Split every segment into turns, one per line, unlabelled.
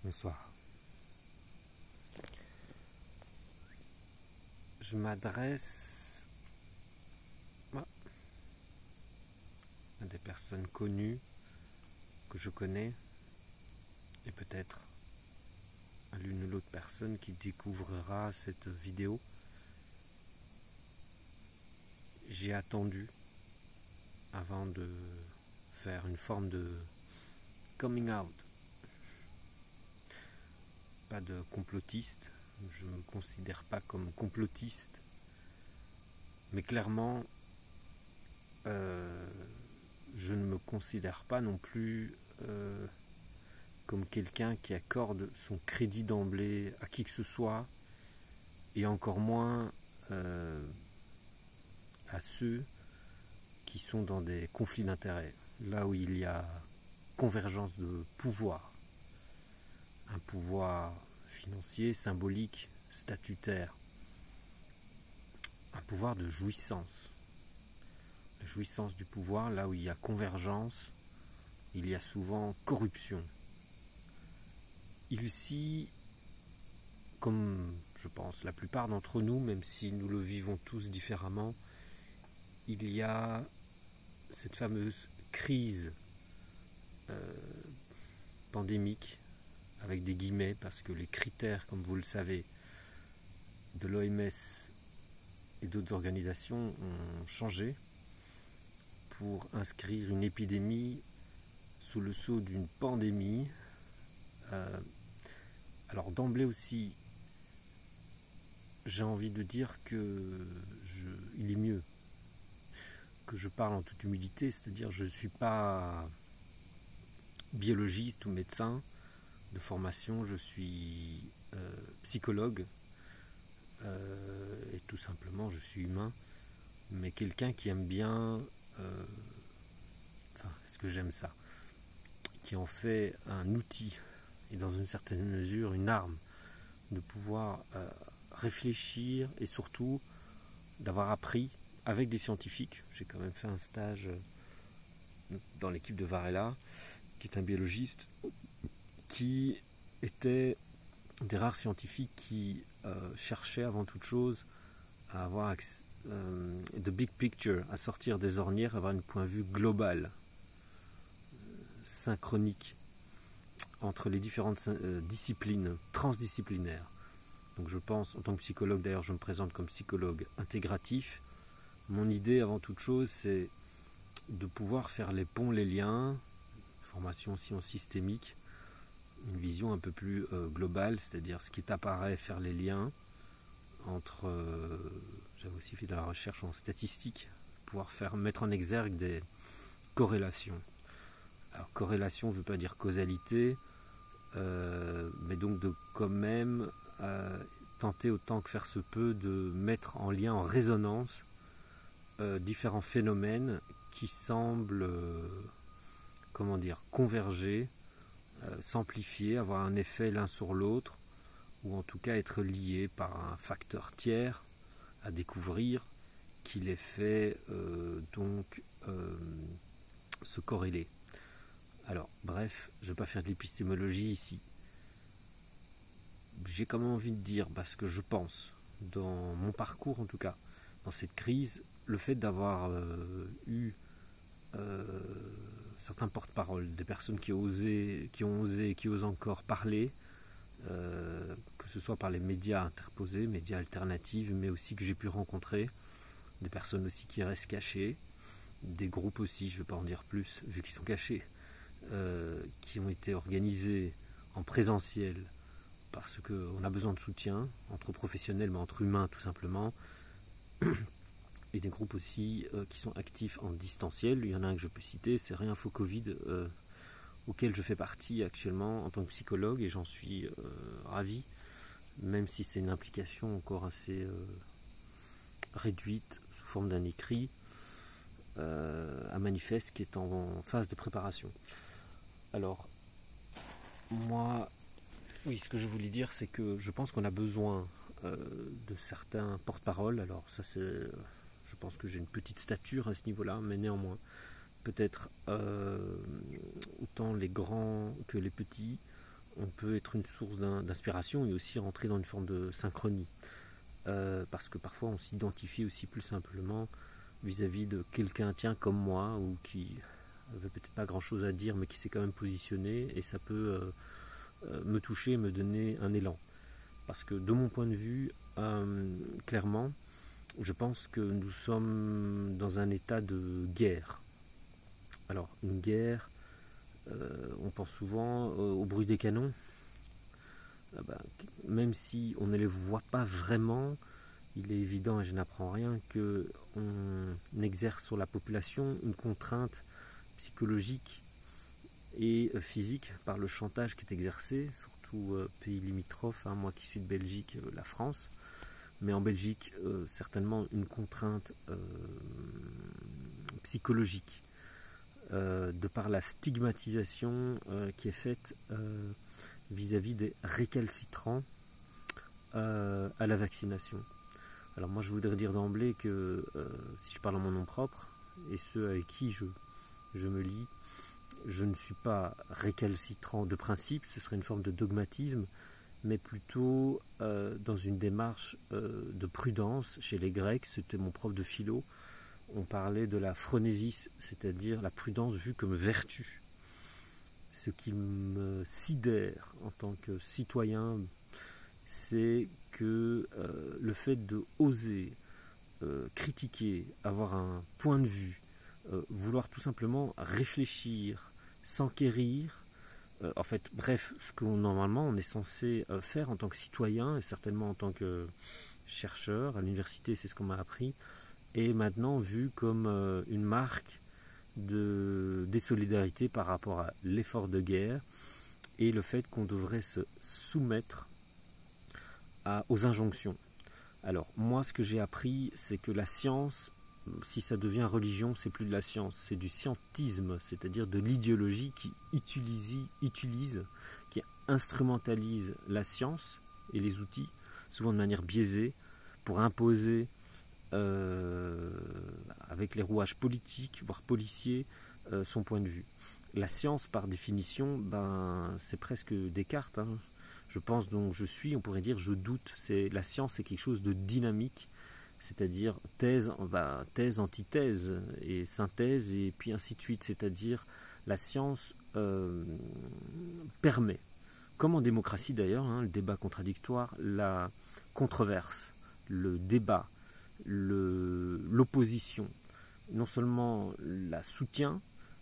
Bonsoir. Je m'adresse à des personnes connues que je connais et peut-être à l'une ou l'autre personne qui découvrira cette vidéo. J'ai attendu avant de faire une forme de coming out. Pas de complotiste, je ne me considère pas comme complotiste, mais clairement, je ne me considère pas non plus comme quelqu'un qui accorde son crédit d'emblée à qui que ce soit, et encore moins à ceux qui sont dans des conflits d'intérêts, là où il y a convergence de pouvoir. Un pouvoir financier, symbolique, statutaire, un pouvoir de jouissance. La jouissance du pouvoir, là où il y a convergence, il y a souvent corruption. Ici, comme je pense la plupart d'entre nous, même si nous le vivons tous différemment, il y a cette fameuse crise pandémique, avec des guillemets, parce que les critères, comme vous le savez, de l'OMS et d'autres organisations ont changé pour inscrire une épidémie sous le sceau d'une pandémie. Alors d'emblée aussi, j'ai envie de dire que il est mieux que je parle en toute humilité, c'est-à-dire je ne suis pas biologiste ou médecin de formation, je suis psychologue et tout simplement je suis humain, mais quelqu'un qui aime bien, est-ce que j'aime ça, qui en fait un outil et dans une certaine mesure une arme de pouvoir réfléchir et surtout d'avoir appris avec des scientifiques. J'ai quand même fait un stage dans l'équipe de Varela, qui est un biologiste, qui était des rares scientifiques qui cherchaient avant toute chose à avoir the big picture, à sortir des ornières, à avoir un point de vue global, synchronique entre les différentes disciplines transdisciplinaires. Donc je pense, en tant que psychologue, d'ailleurs je me présente comme psychologue intégratif. Mon idée avant toute chose, c'est de pouvoir faire les ponts, les liens, formation aussi en systémique, une vision un peu plus globale, c'est-à-dire ce qui t'apparaît, faire les liens entre, j'avais aussi fait de la recherche en statistique, pouvoir mettre en exergue des corrélations. Alors corrélation ne veut pas dire causalité, mais donc de quand même tenter autant que faire se peut de mettre en lien, en résonance, différents phénomènes qui semblent converger, s'amplifier, avoir un effet l'un sur l'autre, ou en tout cas être liés par un facteur tiers à découvrir qui les fait se corréler. Alors bref, je ne vais pas faire de l'épistémologie ici. J'ai quand même envie de dire, parce que je pense, dans mon parcours en tout cas, dans cette crise, le fait d'avoir eu certains porte-parole, des personnes qui ont osé et qui osent encore parler, que ce soit par les médias interposés, médias alternatifs, mais aussi que j'ai pu rencontrer, des personnes aussi qui restent cachées, des groupes aussi, je ne vais pas en dire plus, vu qu'ils sont cachés, qui ont été organisés en présentiel, parce qu'on a besoin de soutien, entre professionnels, mais entre humains tout simplement, et des groupes aussi qui sont actifs en distanciel. Il y en a un que je peux citer, c'est Réinfo Covid, auquel je fais partie actuellement en tant que psychologue, et j'en suis ravi, même si c'est une implication encore assez réduite, sous forme d'un écrit, un manifeste qui est en phase de préparation. Alors, moi, oui, ce que je voulais dire, c'est que je pense qu'on a besoin de certains porte-parole. Alors ça, je pense que j'ai une petite stature à ce niveau-là, mais néanmoins, peut-être autant les grands que les petits, on peut être une source d'inspiration et aussi rentrer dans une forme de synchronie. Parce que parfois on s'identifie aussi plus simplement vis-à-vis de quelqu'un comme moi, ou qui n'avait peut-être pas grand chose à dire mais qui s'est quand même positionné, et ça peut me toucher, me donner un élan. Parce que de mon point de vue, clairement, je pense que nous sommes dans un état de guerre. Alors une guerre, on pense souvent au bruit des canons. Même si on ne les voit pas vraiment, il est évident, et je n'apprends rien, qu'on exerce sur la population une contrainte psychologique et physique par le chantage qui est exercé, surtout pays limitrophes, moi qui suis de Belgique, la France, mais en Belgique certainement une contrainte psychologique de par la stigmatisation qui est faite vis-à-vis des récalcitrants à la vaccination. Alors moi je voudrais dire d'emblée que si je parle en mon nom propre, et ceux avec qui je me lie, je ne suis pas récalcitrant de principe, ce serait une forme de dogmatisme, mais plutôt dans une démarche de prudence. Chez les Grecs, c'était mon prof de philo, on parlait de la phronésis, c'est-à-dire la prudence vue comme vertu. Ce qui me sidère en tant que citoyen, c'est que le fait de oser critiquer, avoir un point de vue, vouloir tout simplement réfléchir, s'enquérir, en fait, bref, ce que normalement on est censé faire en tant que citoyen, et certainement en tant que chercheur, à l'université c'est ce qu'on m'a appris, est maintenant vu comme une marque de désolidarité par rapport à l'effort de guerre et le fait qu'on devrait se soumettre aux injonctions. Alors moi ce que j'ai appris, c'est que la science, si ça devient religion, c'est plus de la science, c'est du scientisme, c'est-à-dire de l'idéologie qui utilise, qui instrumentalise la science et les outils, souvent de manière biaisée, pour imposer avec les rouages politiques, voire policiers, son point de vue. La science, par définition, c'est presque Descartes. Je pense donc je suis, on pourrait dire je doute. La science, c'est quelque chose de dynamique, c'est-à-dire thèse, antithèse et synthèse, et puis ainsi de suite. C'est-à-dire la science permet, comme en démocratie d'ailleurs, le débat contradictoire, la controverse, le débat, l'opposition, non seulement la soutient,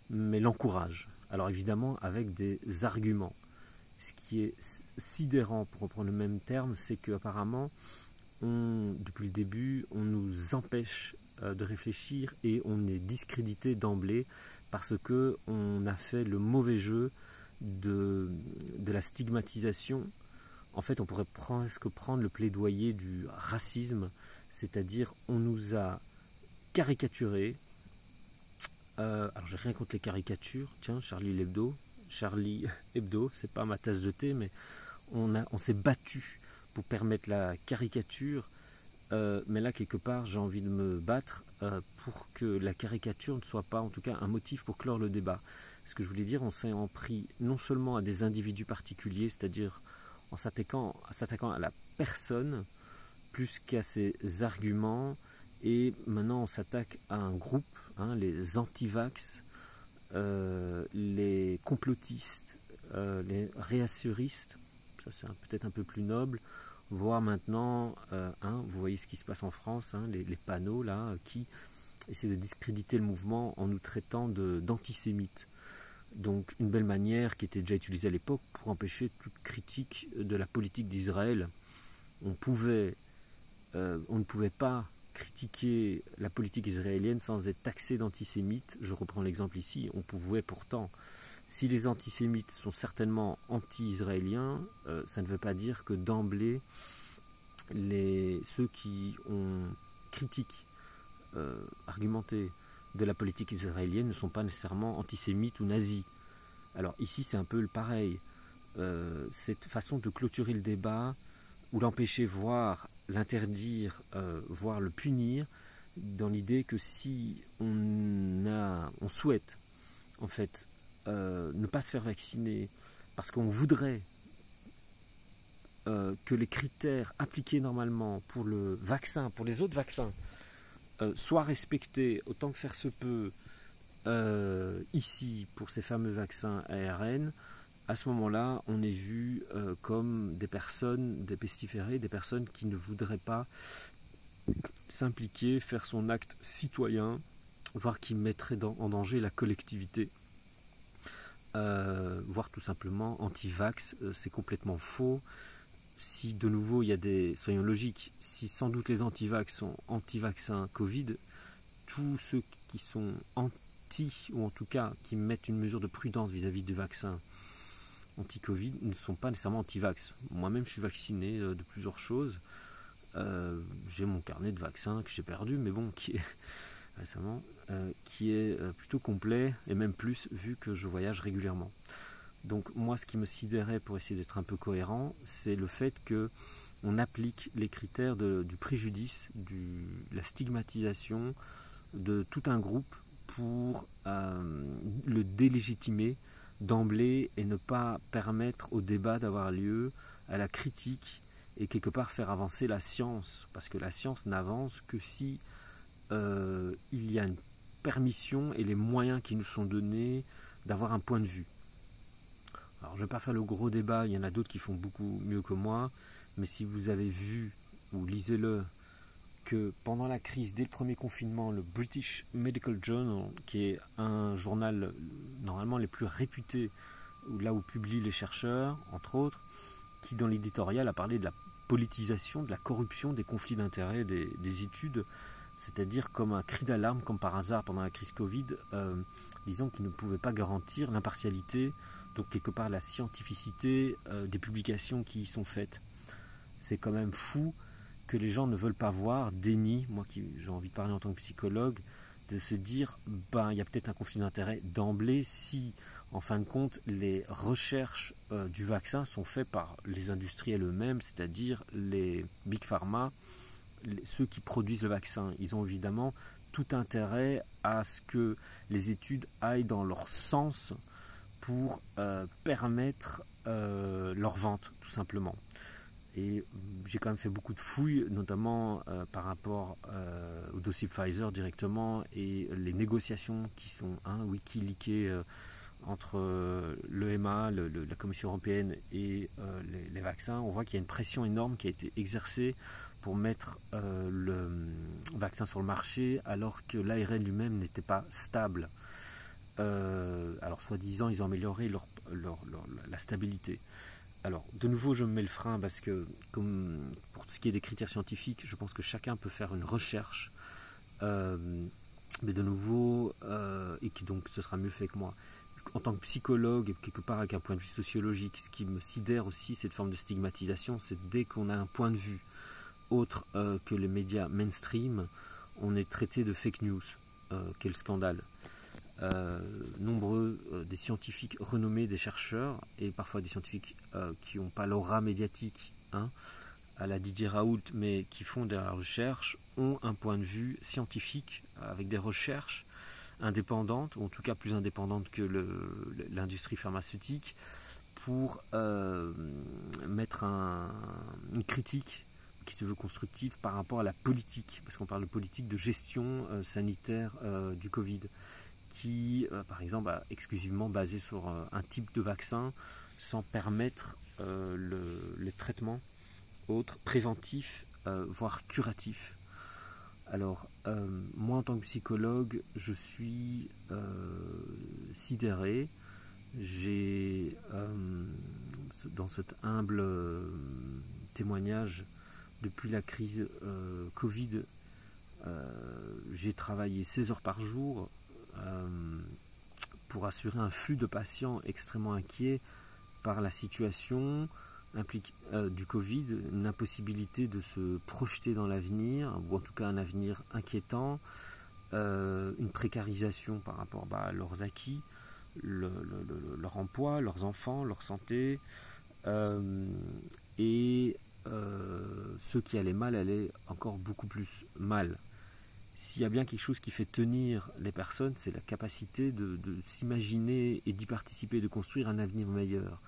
mais l'encourage. Alors évidemment avec des arguments. Ce qui est sidérant, pour reprendre le même terme, c'est qu'apparemment, depuis le début, on nous empêche de réfléchir et on est discrédité d'emblée parce qu'on a fait le mauvais jeu de la stigmatisation. En fait, on pourrait presque prendre le plaidoyer du racisme, c'est-à-dire on nous a caricaturés. Alors j'ai rien contre les caricatures, tiens, Charlie Hebdo, c'est pas ma tasse de thé, mais on s'est battu pour permettre la caricature, mais là quelque part j'ai envie de me battre pour que la caricature ne soit pas en tout cas un motif pour clore le débat. Ce que je voulais dire, on s'est en pris non seulement à des individus particuliers, c'est-à-dire en s'attaquant à la personne plus qu'à ses arguments, et maintenant on s'attaque à un groupe, les anti-vax, les complotistes, les réassuristes, ça c'est peut-être un peu plus noble, voire maintenant, vous voyez ce qui se passe en France, les panneaux là, qui essaient de discréditer le mouvement en nous traitant d'antisémites. Donc une belle manière qui était déjà utilisée à l'époque pour empêcher toute critique de la politique d'Israël. On ne pouvait pas critiquer la politique israélienne sans être taxé d'antisémite. Je reprends l'exemple ici, on pouvait pourtant. Si les antisémites sont certainement anti-israéliens, ça ne veut pas dire que d'emblée, ceux qui ont critiqué, argumenté de la politique israélienne ne sont pas nécessairement antisémites ou nazis. Alors ici c'est un peu le pareil. Cette façon de clôturer le débat, ou l'empêcher, voire l'interdire, voire le punir, dans l'idée que si on souhaite en fait ne pas se faire vacciner parce qu'on voudrait que les critères appliqués normalement pour le vaccin, pour les autres vaccins, soient respectés autant que faire se peut ici pour ces fameux vaccins ARN, à ce moment-là, on est vu comme des personnes, des pestiférés, des personnes qui ne voudraient pas s'impliquer, faire son acte citoyen, voire qui mettrait en danger la collectivité, voire tout simplement anti-vax. C'est complètement faux. Si de nouveau il y a des, soyons logiques, si sans doute les anti-vax sont anti-vaccins Covid, tous ceux qui sont anti, ou en tout cas qui mettent une mesure de prudence vis-à-vis du vaccin anti-Covid, ne sont pas nécessairement anti-vax. Moi-même je suis vacciné de plusieurs choses. J'ai mon carnet de vaccins que j'ai perdu, mais bon, qui est récemment, qui est plutôt complet, et même plus vu que je voyage régulièrement. Donc moi, ce qui me sidérait, pour essayer d'être un peu cohérent, c'est le fait que on applique les critères du préjudice, la stigmatisation de tout un groupe pour le délégitimer d'emblée et ne pas permettre au débat d'avoir lieu, à la critique, et quelque part faire avancer la science, parce que la science n'avance que si il y a une permission et les moyens qui nous sont donnés d'avoir un point de vue. Alors je ne vais pas faire le gros débat, il y en a d'autres qui font beaucoup mieux que moi, mais si vous avez vu, ou lisez-le, que pendant la crise, dès le premier confinement, le British Medical Journal, qui est un journal normalement les plus réputés, là où publient les chercheurs, entre autres, qui dans l'éditorial a parlé de la politisation, de la corruption, des conflits d'intérêts, des études, c'est-à-dire comme un cri d'alarme, comme par hasard pendant la crise Covid, disons qu'ils ne pouvaient pas garantir l'impartialité, donc quelque part la scientificité des publications qui y sont faites. C'est quand même fou que les gens ne veulent pas voir, déni, moi qui j'ai envie de parler en tant que psychologue, de se dire, ben il y a peut-être un conflit d'intérêt d'emblée si, en fin de compte, les recherches du vaccin sont faites par les industriels eux-mêmes, c'est-à-dire les Big Pharma, ceux qui produisent le vaccin. Ils ont évidemment tout intérêt à ce que les études aillent dans leur sens pour permettre leur vente, tout simplement. Et j'ai quand même fait beaucoup de fouilles, notamment par rapport au dossier Pfizer directement et les négociations qui sont wikileakées entre l'EMA, la Commission européenne et les vaccins. On voit qu'il y a une pression énorme qui a été exercée pour mettre le vaccin sur le marché alors que l'ARN lui-même n'était pas stable. Alors soi-disant ils ont amélioré la stabilité. Alors de nouveau je me mets le frein parce que comme pour ce qui est des critères scientifiques, je pense que chacun peut faire une recherche, mais de nouveau et qui donc ce sera mieux fait que moi. En tant que psychologue, quelque part avec un point de vue sociologique, ce qui me sidère aussi, cette forme de stigmatisation, c'est dès qu'on a un point de vue autre que les médias mainstream, on est traité de fake news. Quel scandale. Nombreux des scientifiques renommés, des chercheurs, et parfois des scientifiques qui n'ont pas l'aura médiatique à la Didier Raoult, mais qui font de la recherche, ont un point de vue scientifique avec des recherches indépendantes, ou en tout cas plus indépendantes que l'industrie pharmaceutique, pour mettre une critique qui se veut constructive par rapport à la politique, parce qu'on parle de politique de gestion sanitaire du Covid, qui, par exemple, a exclusivement basé sur un type de vaccin sans permettre les traitements autres, préventifs, voire curatifs. Alors, moi en tant que psychologue, je suis sidéré. J'ai, dans cet humble témoignage, depuis la crise Covid, j'ai travaillé 16 heures par jour pour assurer un flux de patients extrêmement inquiets par la situation du Covid, une impossibilité de se projeter dans l'avenir, ou en tout cas un avenir inquiétant, une précarisation par rapport à leurs acquis, leur emploi, leurs enfants, leur santé, et ceux qui allaient mal allaient encore beaucoup plus mal. S'il y a bien quelque chose qui fait tenir les personnes, c'est la capacité de s'imaginer et d'y participer, de construire un avenir meilleur.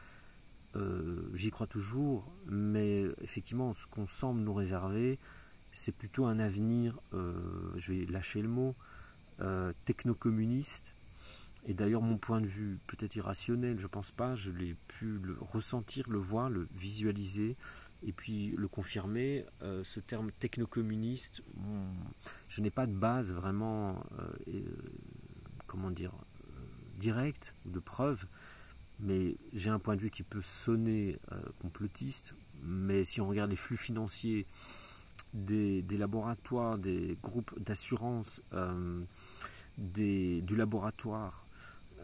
j'y crois toujours, mais effectivement, ce qu'on semble nous réserver, c'est plutôt un avenir, je vais lâcher le mot, techno-communiste. Et d'ailleurs, mon point de vue, peut-être irrationnel, je pense pas, je l'ai pu le ressentir, le voir, le visualiser, et puis le confirmer. Ce terme techno-communiste, je n'ai pas de base vraiment, comment dire, directe, de preuve, mais j'ai un point de vue qui peut sonner complotiste, mais si on regarde les flux financiers des laboratoires, des groupes d'assurance, du laboratoire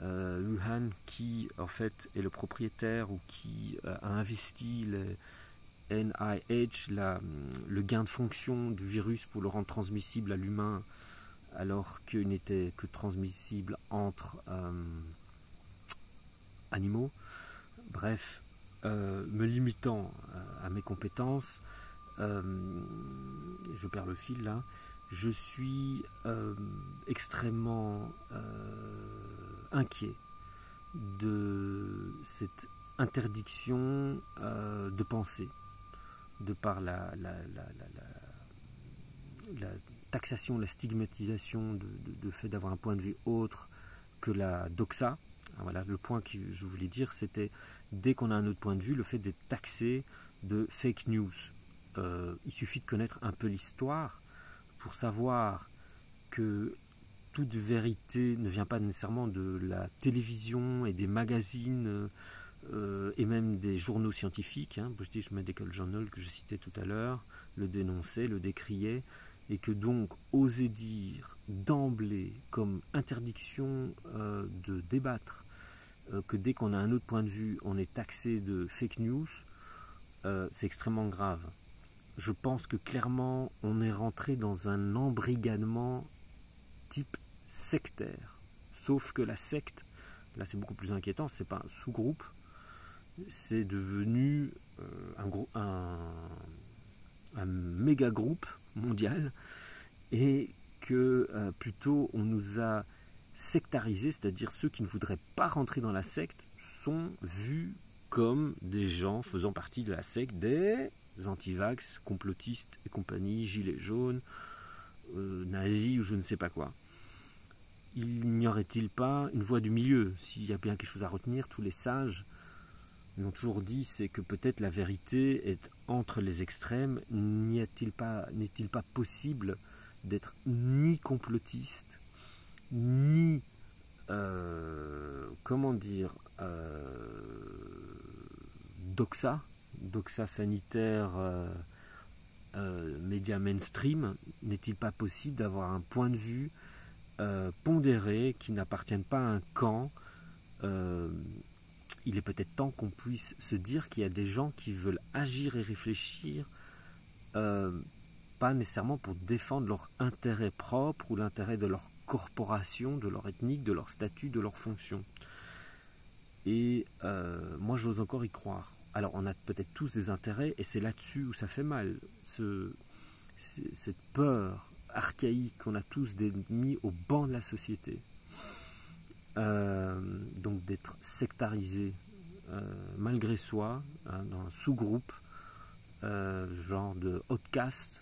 Wuhan, qui en fait est le propriétaire ou qui a investi les NIH, le gain de fonction du virus pour le rendre transmissible à l'humain, alors qu'il n'était que transmissible entre animaux. Bref, me limitant à mes compétences, je perds le fil là, je suis extrêmement inquiet de cette interdiction de penser, de par la taxation, la stigmatisation de fait d'avoir un point de vue autre que la doxa. Voilà, le point que je voulais dire, c'était dès qu'on a un autre point de vue, le fait d'être taxé de fake news. Il suffit de connaître un peu l'histoire pour savoir que toute vérité ne vient pas nécessairement de la télévision et des magazines et même des journaux scientifiques. British Medical Journal, que je citais tout à l'heure, le dénonçait, le décriait, et que donc oser dire d'emblée comme interdiction de débattre que dès qu'on a un autre point de vue, on est taxé de fake news, c'est extrêmement grave. Je pense que clairement, on est rentré dans un embrigadement type sectaire. Sauf que la secte, là c'est beaucoup plus inquiétant, c'est pas un sous-groupe, c'est devenu un méga groupe mondial, et que plutôt on nous a sectarisés, c'est-à-dire ceux qui ne voudraient pas rentrer dans la secte sont vus comme des gens faisant partie de la secte, des anti-vax, complotistes et compagnie, gilets jaunes, nazis ou je ne sais pas quoi. Il n'y aurait-il pas une voie du milieu? S'il y a bien quelque chose à retenir, tous les sages l'ont toujours dit, c'est que peut-être la vérité est entre les extrêmes. N'est-il pas possible d'être ni complotiste, ni doxa sanitaire, média mainstream? N'est-il pas possible d'avoir un point de vue pondéré qui n'appartienne pas à un camp? Il est peut-être temps qu'on puisse se dire qu'il y a des gens qui veulent agir et réfléchir, pas nécessairement pour défendre leur intérêt propre ou l'intérêt de leur corporation, de leur ethnique, de leur statut, de leur fonction. Et moi j'ose encore y croire. Alors on a peut-être tous des intérêts, et c'est là-dessus où ça fait mal. Cette peur archaïque qu'on a tous mis au banc de la société. Donc d'être sectarisé malgré soi, dans un sous-groupe, genre de outcast,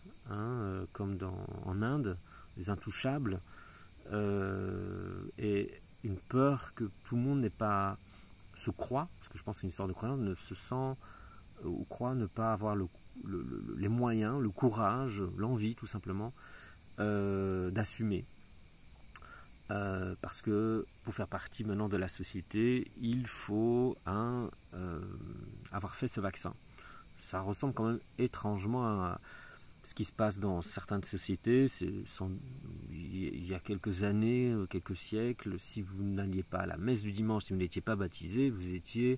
comme en Inde, les intouchables, et une peur que tout le monde se croit, parce que je pense que c'est une histoire de croyance, ne se sent ou croit ne pas avoir les moyens, le courage, l'envie tout simplement d'assumer. Parce que pour faire partie maintenant de la société, il faut avoir fait ce vaccin. Ça ressemble quand même étrangement à ce qui se passe dans certaines sociétés. Il y a quelques années, quelques siècles, si vous n'alliez pas à la messe du dimanche, si vous n'étiez pas baptisé, vous étiez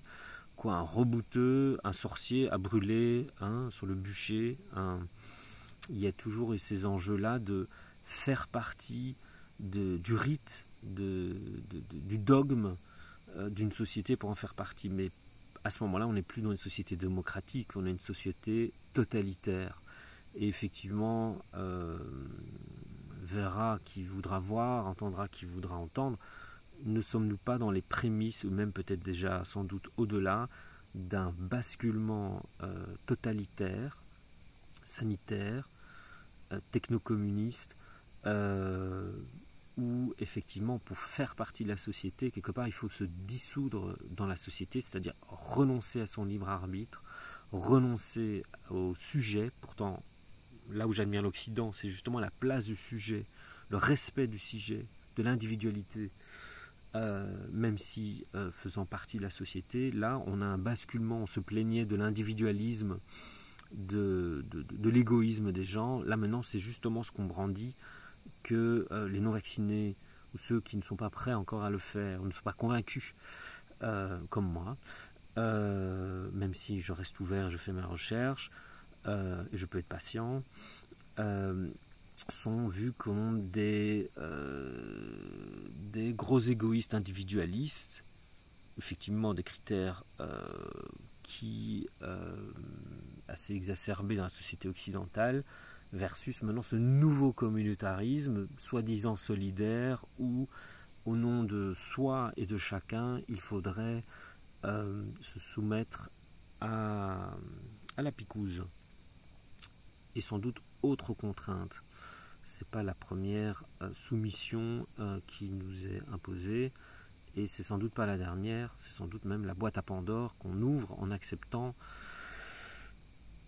un rebouteux, un sorcier à brûler sur le bûcher. Il y a toujours eu ces enjeux-là de faire partie du rite, du dogme d'une société pour en faire partie. Mais à ce moment-là, on n'est plus dans une société démocratique, on est une société totalitaire. Et effectivement, verra qui voudra voir, entendra qui voudra entendre. Ne sommes-nous pas dans les prémices, ou même peut-être déjà sans doute au-delà, d'un basculement totalitaire, sanitaire, technocommuniste, où effectivement pour faire partie de la société, quelque part il faut se dissoudre dans la société, c'est-à-dire renoncer à son libre arbitre, renoncer au sujet. Pourtant, là où j'admire l'Occident, c'est justement la place du sujet, le respect du sujet, de l'individualité, même si faisant partie de la société. Là on a un basculement, on se plaignait de l'individualisme, de l'égoïsme des gens. Là maintenant c'est justement ce qu'on brandit, que les non-vaccinés ou ceux qui ne sont pas prêts encore à le faire, ou ne sont pas convaincus, comme moi, même si je reste ouvert, je fais ma recherche, et je peux être patient, sont vus comme des gros égoïstes individualistes, effectivement des critères qui assez exacerbés dans la société occidentale, versus maintenant ce nouveau communautarisme soi-disant solidaire où au nom de soi et de chacun il faudrait se soumettre à la picouse. Et sans doute autre contrainte, c'est pas la première soumission qui nous est imposée, et c'est sans doute pas la dernière, c'est sans doute même la boîte à Pandore qu'on ouvre en acceptant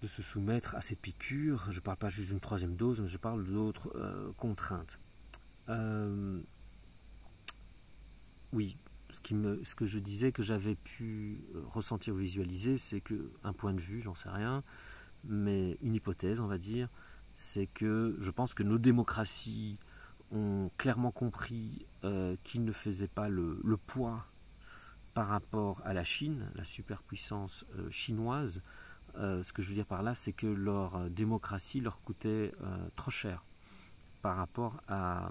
de se soumettre à cette piqûre. Je ne parle pas juste d'une troisième dose, mais je parle d'autres contraintes. Oui, ce que je disais que j'avais pu ressentir ou visualiser, c'est qu'un point de vue, j'en sais rien, mais une hypothèse, on va dire, c'est que je pense que nos démocraties ont clairement compris qu'ils ne faisaient pas le poids par rapport à la Chine, la superpuissance chinoise. Ce que je veux dire par là, c'est que leur démocratie leur coûtait trop cher par rapport à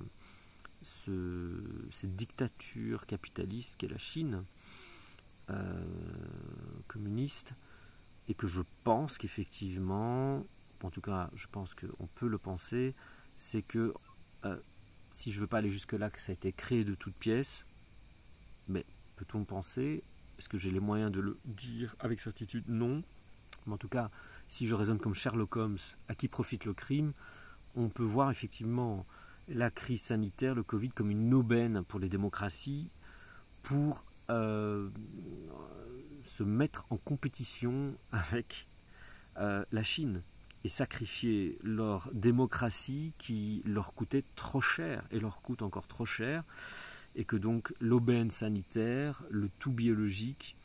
cette dictature capitaliste qu'est la Chine, communiste, et que je pense qu'effectivement, en tout cas je pense qu'on peut le penser, c'est que si je ne veux pas aller jusque là, que ça a été créé de toutes pièces, mais peut-on penser, est-ce que j'ai les moyens de le dire avec certitude? Non. Mais en tout cas, si je raisonne comme Sherlock Holmes, à qui profite le crime, on peut voir effectivement la crise sanitaire, le Covid, comme une aubaine pour les démocraties pour se mettre en compétition avec la Chine et sacrifier leur démocratie qui leur coûtait trop cher et leur coûte encore trop cher, et que donc l'aubaine sanitaire, le tout biologique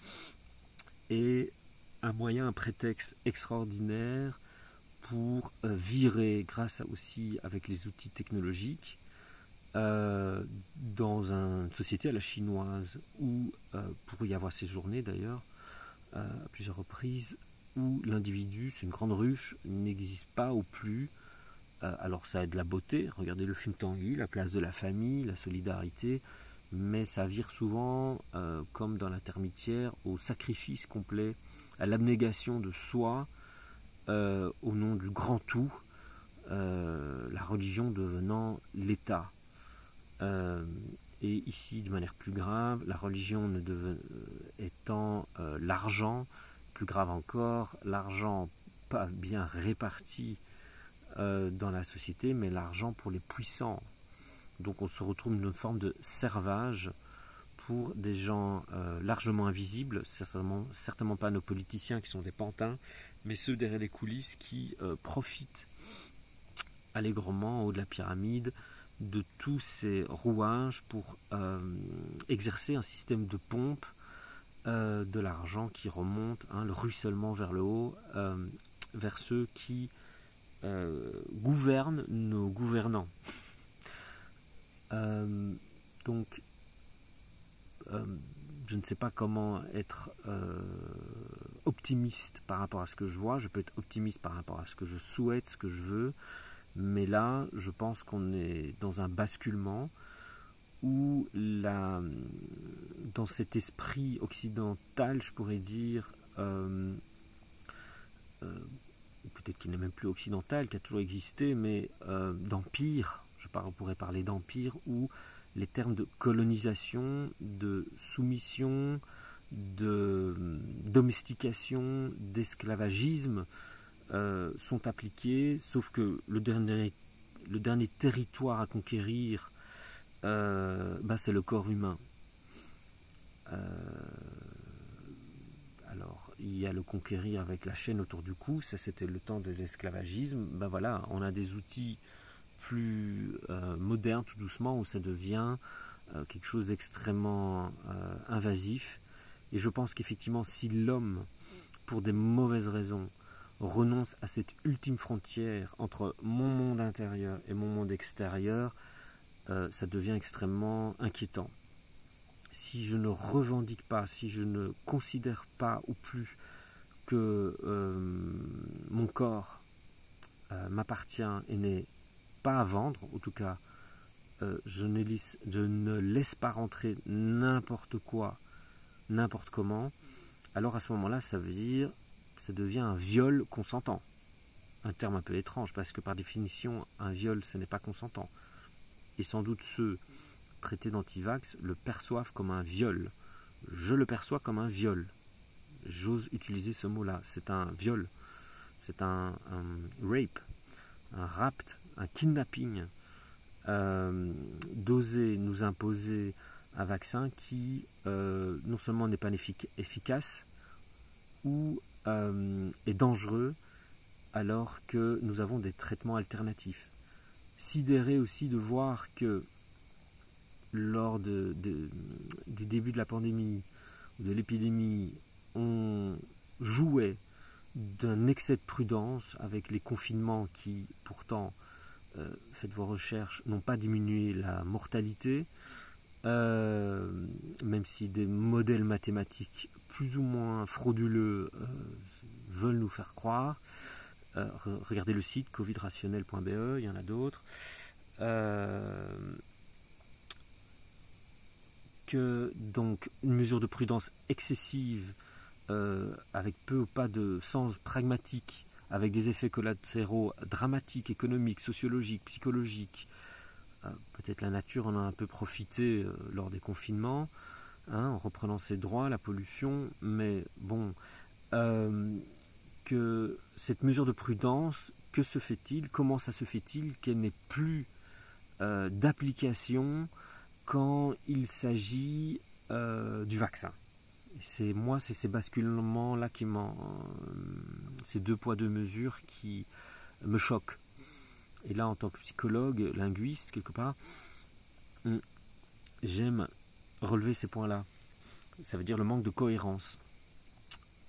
est un moyen, un prétexte extraordinaire pour virer, grâce aussi avec les outils technologiques, dans une société à la chinoise où, pour y avoir séjourné d'ailleurs à plusieurs reprises, où l'individu, c'est une grande ruche, n'existe pas ou plus. Alors ça a de la beauté, regardez le film Tanguy, la place de la famille, la solidarité, mais ça vire souvent, comme dans la termitière, au sacrifice complet, à l'abnégation de soi au nom du grand tout, la religion devenant l'État. Et ici, de manière plus grave, la religion étant l'argent, plus grave encore, l'argent pas bien réparti dans la société, mais l'argent pour les puissants. Donc on se retrouve dans une forme de servage pour des gens largement invisibles, certainement pas nos politiciens qui sont des pantins, mais ceux derrière les coulisses qui profitent allègrement, en haut de la pyramide, de tous ces rouages pour exercer un système de pompe de l'argent qui remonte, le ruissellement vers le haut, vers ceux qui gouvernent nos gouvernants. Donc, je ne sais pas comment être optimiste par rapport à ce que je vois. Je peux être optimiste par rapport à ce que je souhaite, ce que je veux, mais là, je pense qu'on est dans un basculement où dans cet esprit occidental, je pourrais dire, peut-être qu'il n'est même plus occidental, qui a toujours existé, mais d'empire, on pourrait parler d'empire, où les termes de colonisation, de soumission, de domestication, d'esclavagisme sont appliqués, sauf que le dernier territoire à conquérir, c'est le corps humain. Alors, il y a le conquérir avec la chaîne autour du cou, ça c'était le temps de l'esclavagisme. Voilà, on a des outils plus modernes tout doucement où ça devient quelque chose d'extrêmement invasif. Et je pense qu'effectivement, si l'homme, pour des mauvaises raisons, renonce à cette ultime frontière entre mon monde intérieur et mon monde extérieur, ça devient extrêmement inquiétant. Si je ne revendique pas, si je ne considère pas ou plus que mon corps m'appartient et n'est pas à vendre, en tout cas, je ne laisse pas rentrer n'importe quoi, n'importe comment, alors à ce moment-là, ça veut dire, ça devient un viol consentant. Un terme un peu étrange, parce que par définition, un viol, ce n'est pas consentant. Et sans doute ceux traités d'antivax le perçoivent comme un viol. Je le perçois comme un viol. J'ose utiliser ce mot-là. C'est un viol. C'est un rape, un rapt, un kidnapping. D'oser nous imposer un vaccin qui non seulement n'est pas efficace ou est dangereux alors que nous avons des traitements alternatifs. Sidéré aussi de voir que lors du début de la pandémie ou de l'épidémie, on jouait d'un excès de prudence avec les confinements qui pourtant, faites vos recherches, n'ont pas diminué la mortalité, même si des modèles mathématiques plus ou moins frauduleux veulent nous faire croire. Regardez le site covidrationnel.be, il y en a d'autres. Que donc une mesure de prudence excessive, avec peu ou pas de sens pragmatique, avec des effets collatéraux dramatiques, économiques, sociologiques, psychologiques. Peut-être la nature en a un peu profité lors des confinements, en reprenant ses droits, la pollution, mais bon, que cette mesure de prudence, que se fait-il, comment ça se fait-il qu'elle n'ait plus d'application quand il s'agit du vaccin? C'est ces basculements-là ces deux poids deux mesures qui me choquent. Et là, en tant que psychologue, linguiste, quelque part, j'aime relever ces points-là. Ça veut dire le manque de cohérence,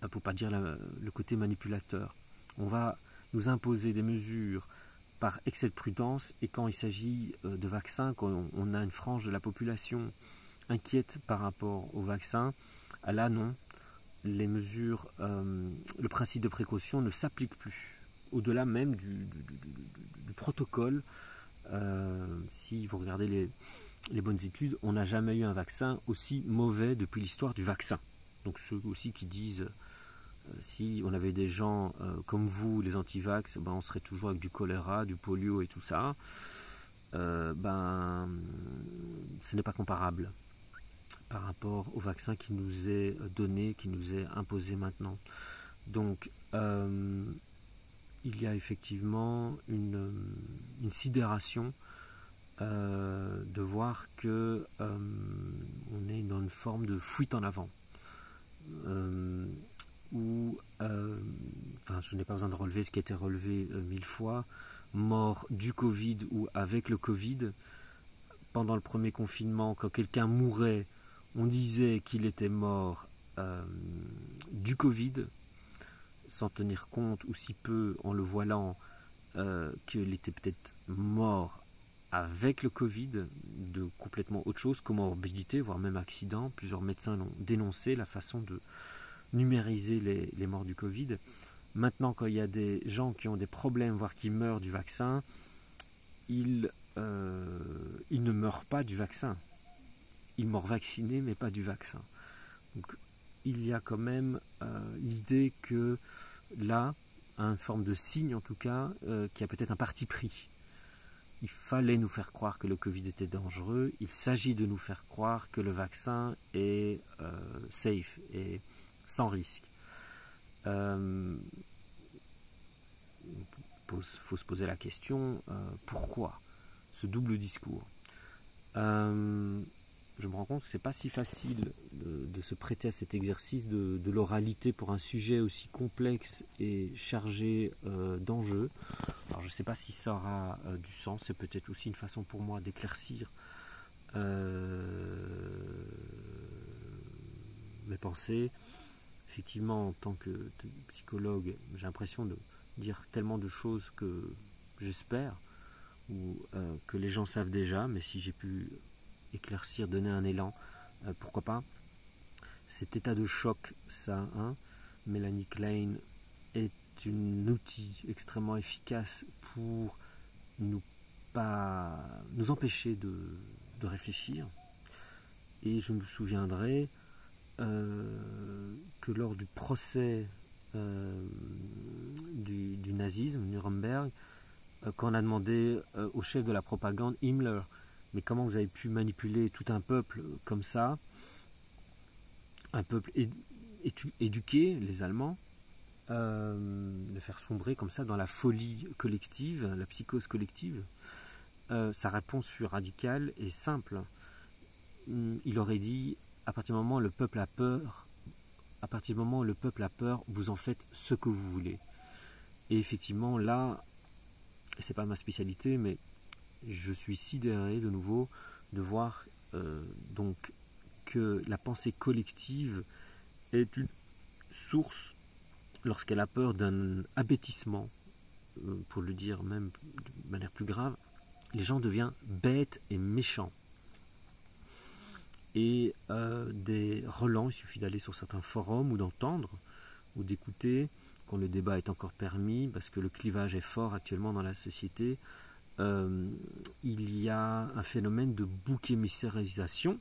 pour ne pas dire le côté manipulateur. On va nous imposer des mesures par excès de prudence, et quand il s'agit de vaccins, quand on a une frange de la population inquiète par rapport au vaccin, là non, les mesures, le principe de précaution ne s'applique plus. Au-delà même du protocole, si vous regardez les bonnes études, on n'a jamais eu un vaccin aussi mauvais depuis l'histoire du vaccin. Donc ceux aussi qui disent si on avait des gens comme vous, les anti-vax, on serait toujours avec du choléra, du polio et tout ça. Ce n'est pas comparable par rapport au vaccin qui nous est donné, qui nous est imposé maintenant. Donc il y a effectivement une sidération de voir que on est dans une forme de fuite en avant. Je n'ai pas besoin de relever ce qui a été relevé 1000 fois, mort du Covid ou avec le Covid. Pendant le premier confinement, quand quelqu'un mourait, on disait qu'il était mort du Covid, sans tenir compte, ou si peu en le voilant, qu'il était peut-être mort avec le Covid, de complètement autre chose, comorbidité, voire même accident. Plusieurs médecins l'ont dénoncé, la façon de numériser les morts du Covid. Maintenant, quand il y a des gens qui ont des problèmes, voire qui meurent du vaccin, ils ne meurent pas du vaccin. Ils meurent vaccinés, mais pas du vaccin. Donc, il y a quand même l'idée que là, une forme de signe en tout cas, qui a peut-être un parti pris. il fallait nous faire croire que le Covid était dangereux. Il s'agit de nous faire croire que le vaccin est safe et sans risque. Il faut se poser la question, pourquoi ce double discours? Je me rends compte que c'est pas si facile de se prêter à cet exercice de l'oralité pour un sujet aussi complexe et chargé d'enjeux. Alors je ne sais pas si ça aura du sens, c'est peut-être aussi une façon pour moi d'éclaircir mes pensées. Effectivement, en tant que psychologue, j'ai l'impression de dire tellement de choses que j'espère ou que les gens savent déjà, mais si j'ai pu éclaircir, donner un élan, pourquoi pas. Cet état de choc, ça, Melanie Klein est un outil extrêmement efficace pour nous empêcher de réfléchir. Et je me souviendrai que lors du procès du nazisme, Nuremberg, quand on a demandé au chef de la propagande, Himmler, mais comment vous avez pu manipuler tout un peuple comme ça, un peuple éduqué, les Allemands, le faire sombrer comme ça dans la folie collective, la psychose collective. Sa réponse fut radicale et simple. Il aurait dit, à partir du moment où le peuple a peur, vous en faites ce que vous voulez. Et effectivement, là, c'est pas ma spécialité, mais je suis sidéré de nouveau de voir donc que la pensée collective est une source lorsqu'elle a peur d'un abêtissement, pour le dire même de manière plus grave, les gens deviennent bêtes et méchants. Et des relents, il suffit d'aller sur certains forums ou d'entendre ou d'écouter, quand le débat est encore permis, parce que le clivage est fort actuellement dans la société, il y a un phénomène de bouc émissérisation.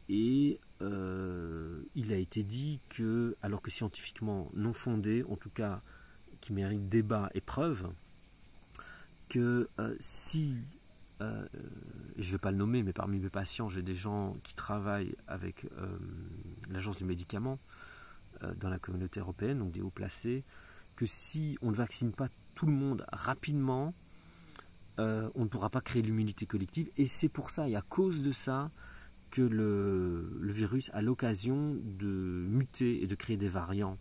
Et il a été dit que, alors que scientifiquement non fondé, en tout cas qui mérite débat et preuve, que si, je ne vais pas le nommer, mais parmi mes patients, j'ai des gens qui travaillent avec l'agence du médicament dans la communauté européenne, donc des hauts placés, que si on ne vaccine pas tout le monde rapidement, on ne pourra pas créer l'immunité collective. Et c'est pour ça, et à cause de ça, que le virus a l'occasion de muter et de créer des variants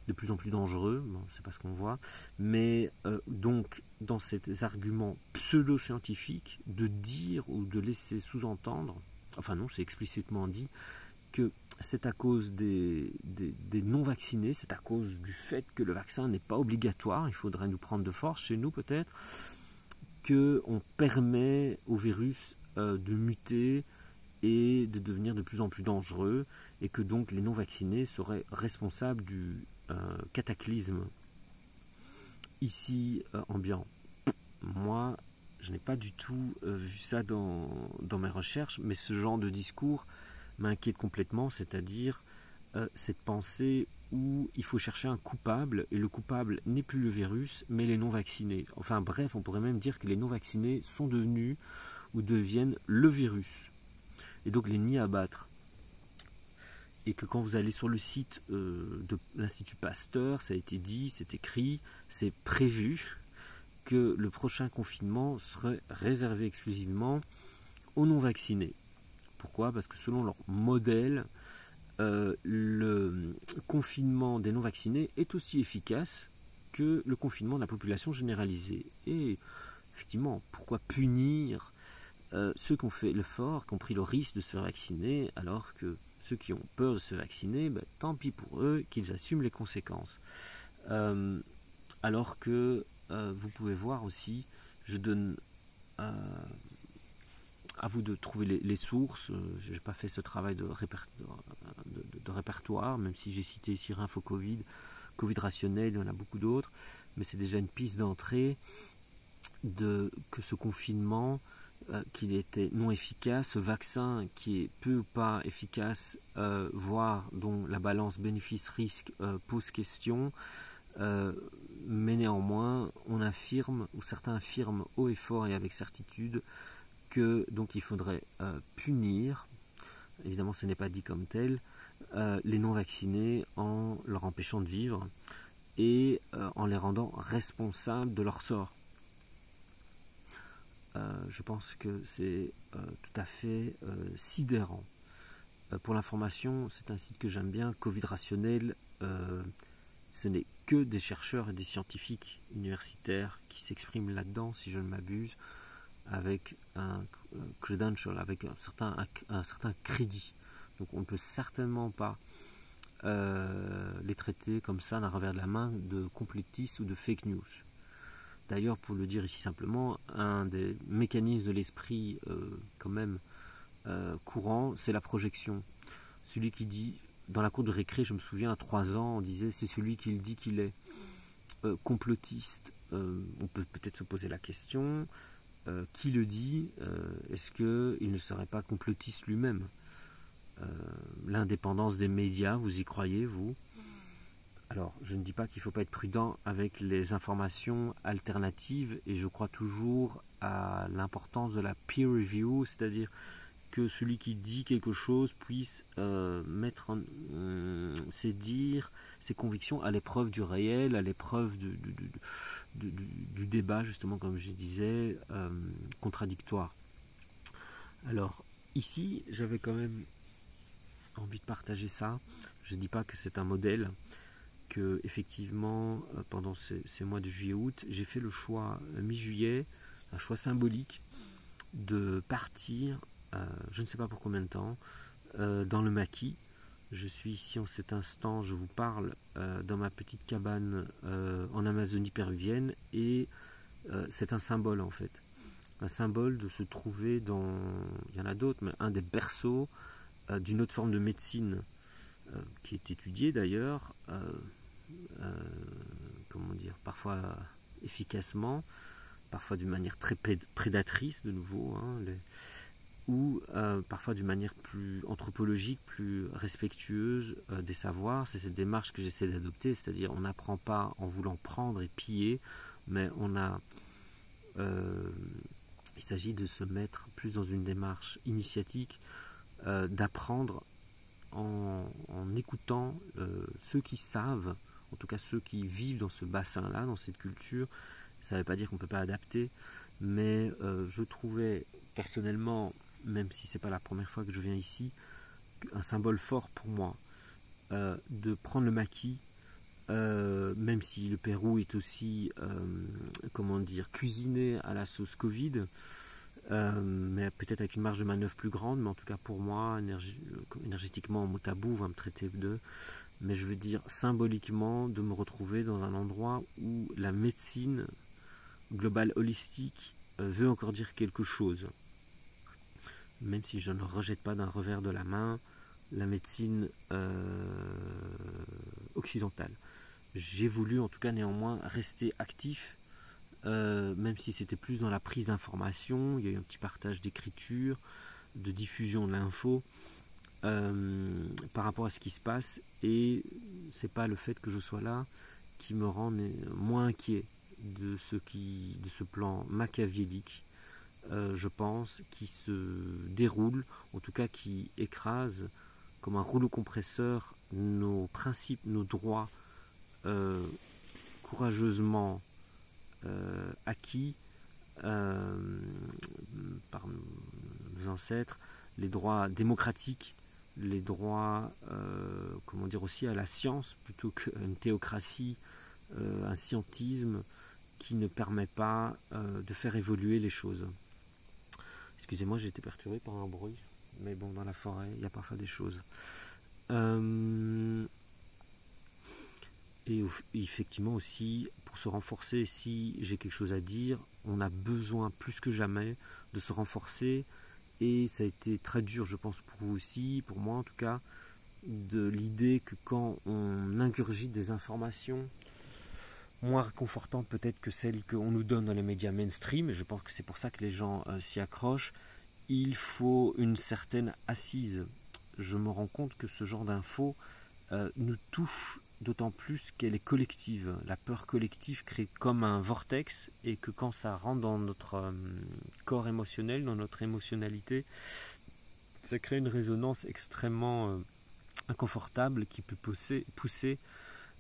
de plus en plus dangereux, bon, c'est pas ce qu'on voit, mais donc dans ces arguments pseudo-scientifiques, de dire ou de laisser sous-entendre, enfin non, c'est explicitement dit, que c'est à cause des non-vaccinés, c'est à cause du fait que le vaccin n'est pas obligatoire, il faudrait nous prendre de force, chez nous peut-être, qu'on permet au virus de muter et de devenir de plus en plus dangereux, et que donc les non-vaccinés seraient responsables du cataclysme ici ambiant. Moi, je n'ai pas du tout vu ça dans mes recherches, mais ce genre de discours m'inquiète complètement, c'est-à-dire cette pensée où il faut chercher un coupable, et le coupable n'est plus le virus, mais les non-vaccinés. Enfin bref, on pourrait même dire que les non-vaccinés sont devenus ou deviennent le virus, et donc l'ennemi à battre. Et que quand vous allez sur le site de l'Institut Pasteur, ça a été dit, c'est écrit, c'est prévu que le prochain confinement serait réservé exclusivement aux non-vaccinés. Pourquoi? Parce que selon leur modèle, le confinement des non-vaccinés est aussi efficace que le confinement de la population généralisée. Et effectivement, pourquoi punir ceux qui ont fait l'effort, qui ont pris le risque de se faire vacciner, alors que ceux qui ont peur de se vacciner, ben, tant pis pour eux, qu'ils assument les conséquences. Alors que vous pouvez voir aussi, je donne à vous de trouver les sources. Je n'ai pas fait ce travail de répertoire, même si j'ai cité ici Info Covid, Covid rationnel, il y en a beaucoup d'autres, mais c'est déjà une piste d'entrée que ce confinement, qu'il était non efficace, ce vaccin qui est peu ou pas efficace, voire dont la balance bénéfice-risque pose question, mais néanmoins, on affirme, ou certains affirment haut et fort et avec certitude, que donc il faudrait punir, évidemment ce n'est pas dit comme tel, les non-vaccinés en leur empêchant de vivre et en les rendant responsables de leur sort. Je pense que c'est tout à fait sidérant. Pour l'information, c'est un site que j'aime bien, Covid Rationnel, ce n'est que des chercheurs et des scientifiques universitaires qui s'expriment là-dedans, si je ne m'abuse, avec un credential, avec un certain crédit. Donc on ne peut certainement pas les traiter comme ça d'un revers de la main de complotistes ou de fake news. D'ailleurs, pour le dire ici simplement, un des mécanismes de l'esprit quand même courant, c'est la projection. Celui qui dit, dans la cour de récré, je me souviens à 3 ans, on disait c'est celui qui dit qu'il est complotiste. On peut peut-être se poser la question, qui le dit? Est-ce qu'il ne serait pas complotiste lui-même? L'indépendance des médias, vous y croyez, vous? Alors, je ne dis pas qu'il ne faut pas être prudent avec les informations alternatives, et je crois toujours à l'importance de la peer review, c'est-à-dire que celui qui dit quelque chose puisse mettre ses dires, ses convictions à l'épreuve du réel, à l'épreuve du débat, justement, comme je disais, contradictoire. Alors, ici, j'avais quand même envie de partager ça. Je ne dis pas que c'est un modèle, que effectivement, pendant ces mois de juillet-août, j'ai fait le choix mi-juillet, un choix symbolique, de partir, je ne sais pas pour combien de temps, dans le maquis. Je suis ici en cet instant, je vous parle dans ma petite cabane en Amazonie péruvienne, et c'est un symbole en fait. Un symbole de se trouver dans, il y en a d'autres, mais un des berceaux d'une autre forme de médecine qui est étudiée d'ailleurs, comment dire, parfois efficacement, parfois d'une manière très prédatrice de nouveau, hein, ou parfois d'une manière plus anthropologique, plus respectueuse des savoirs. C'est cette démarche que j'essaie d'adopter, c'est-à-dire on n'apprend pas en voulant prendre et piller, mais il s'agit de se mettre plus dans une démarche initiatique, d'apprendre en écoutant ceux qui savent, en tout cas ceux qui vivent dans ce bassin-là, dans cette culture. Ça ne veut pas dire qu'on ne peut pas adapter, mais je trouvais personnellement, même si ce n'est pas la première fois que je viens ici, un symbole fort pour moi de prendre le maquis, même si le Pérou est aussi, comment dire, cuisiné à la sauce Covid, mais peut-être avec une marge de manœuvre plus grande, mais en tout cas pour moi, énergétiquement, mot à bout, va me traiter de... Mais je veux dire symboliquement de me retrouver dans un endroit où la médecine globale holistique veut encore dire quelque chose. Même si je ne rejette pas d'un revers de la main la médecine occidentale. J'ai voulu en tout cas néanmoins rester actif, même si c'était plus dans la prise d'information. Il y a eu un petit partage d'écriture, de diffusion de l'info par rapport à ce qui se passe, et c'est pas le fait que je sois là qui me rend moins inquiet de ce plan machiavélique, je pense, qui se déroule, en tout cas qui écrase comme un rouleau compresseur nos principes, nos droits courageusement acquis par nos ancêtres, les droits démocratiques, les droits, comment dire, aussi à la science, plutôt qu'une théocratie, un scientisme qui ne permet pas de faire évoluer les choses. Excusez-moi, j'ai été perturbé par un bruit, mais bon, dans la forêt, il y a parfois des choses. Et effectivement aussi, pour se renforcer, si j'ai quelque chose à dire, on a besoin plus que jamais de se renforcer, et ça a été très dur, je pense, pour vous aussi, pour moi en tout cas, de l'idée que quand on ingurgite des informations moins réconfortantes peut-être que celles qu'on nous donne dans les médias mainstream, et je pense que c'est pour ça que les gens s'y accrochent, il faut une certaine assise. Je me rends compte que ce genre d'infos nous touche d'autant plus qu'elle est collective. La peur collective crée comme un vortex, et que quand ça rentre dans notre corps émotionnel, dans notre émotionnalité, ça crée une résonance extrêmement inconfortable qui peut pousser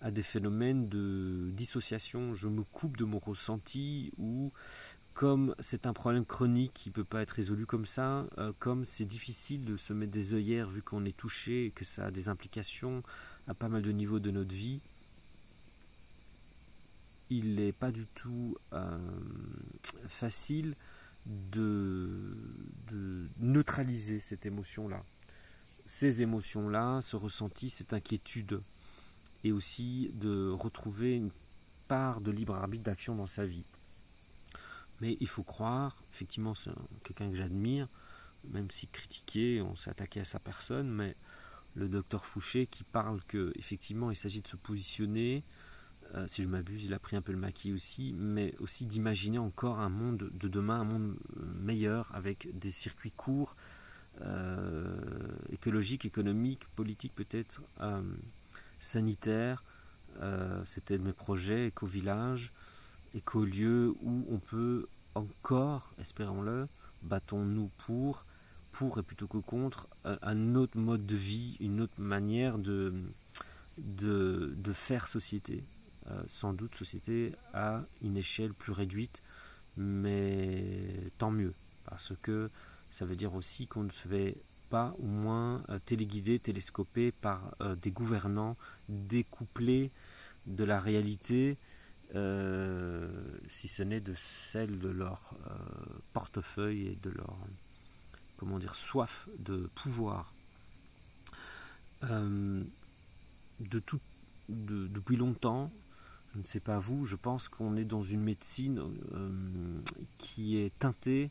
à des phénomènes de dissociation. Je me coupe de mon ressenti, ou comme c'est un problème chronique qui ne peut pas être résolu comme ça, comme c'est difficile de se mettre des œillères vu qu'on est touché et que ça a des implications à pas mal de niveaux de notre vie, il n'est pas du tout facile de neutraliser cette émotion-là. Ces émotions-là, ce ressenti, cette inquiétude, et aussi de retrouver une part de libre arbitre d'action dans sa vie. Mais il faut croire, effectivement c'est quelqu'un que j'admire, même si critiqué, on s'est attaqué à sa personne, mais le docteur Fouché qui parle qu'effectivement il s'agit de se positionner, si je m'abuse il a pris un peu le maquis aussi, mais aussi d'imaginer encore un monde de demain, un monde meilleur avec des circuits courts, écologiques, économiques, politiques peut-être, sanitaires. C'était de mes projets, éco-village, éco-lieu où on peut encore, espérons-le, battons-nous pour et plutôt que contre, un autre mode de vie, une autre manière de faire société. Sans doute société à une échelle plus réduite, mais tant mieux, parce que ça veut dire aussi qu'on ne se fait pas, au moins téléguidé, télescopé par des gouvernants découplés de la réalité, si ce n'est de celle de leur portefeuille et de leur soif de pouvoir. Depuis longtemps, je ne sais pas vous, je pense qu'on est dans une médecine qui est teintée,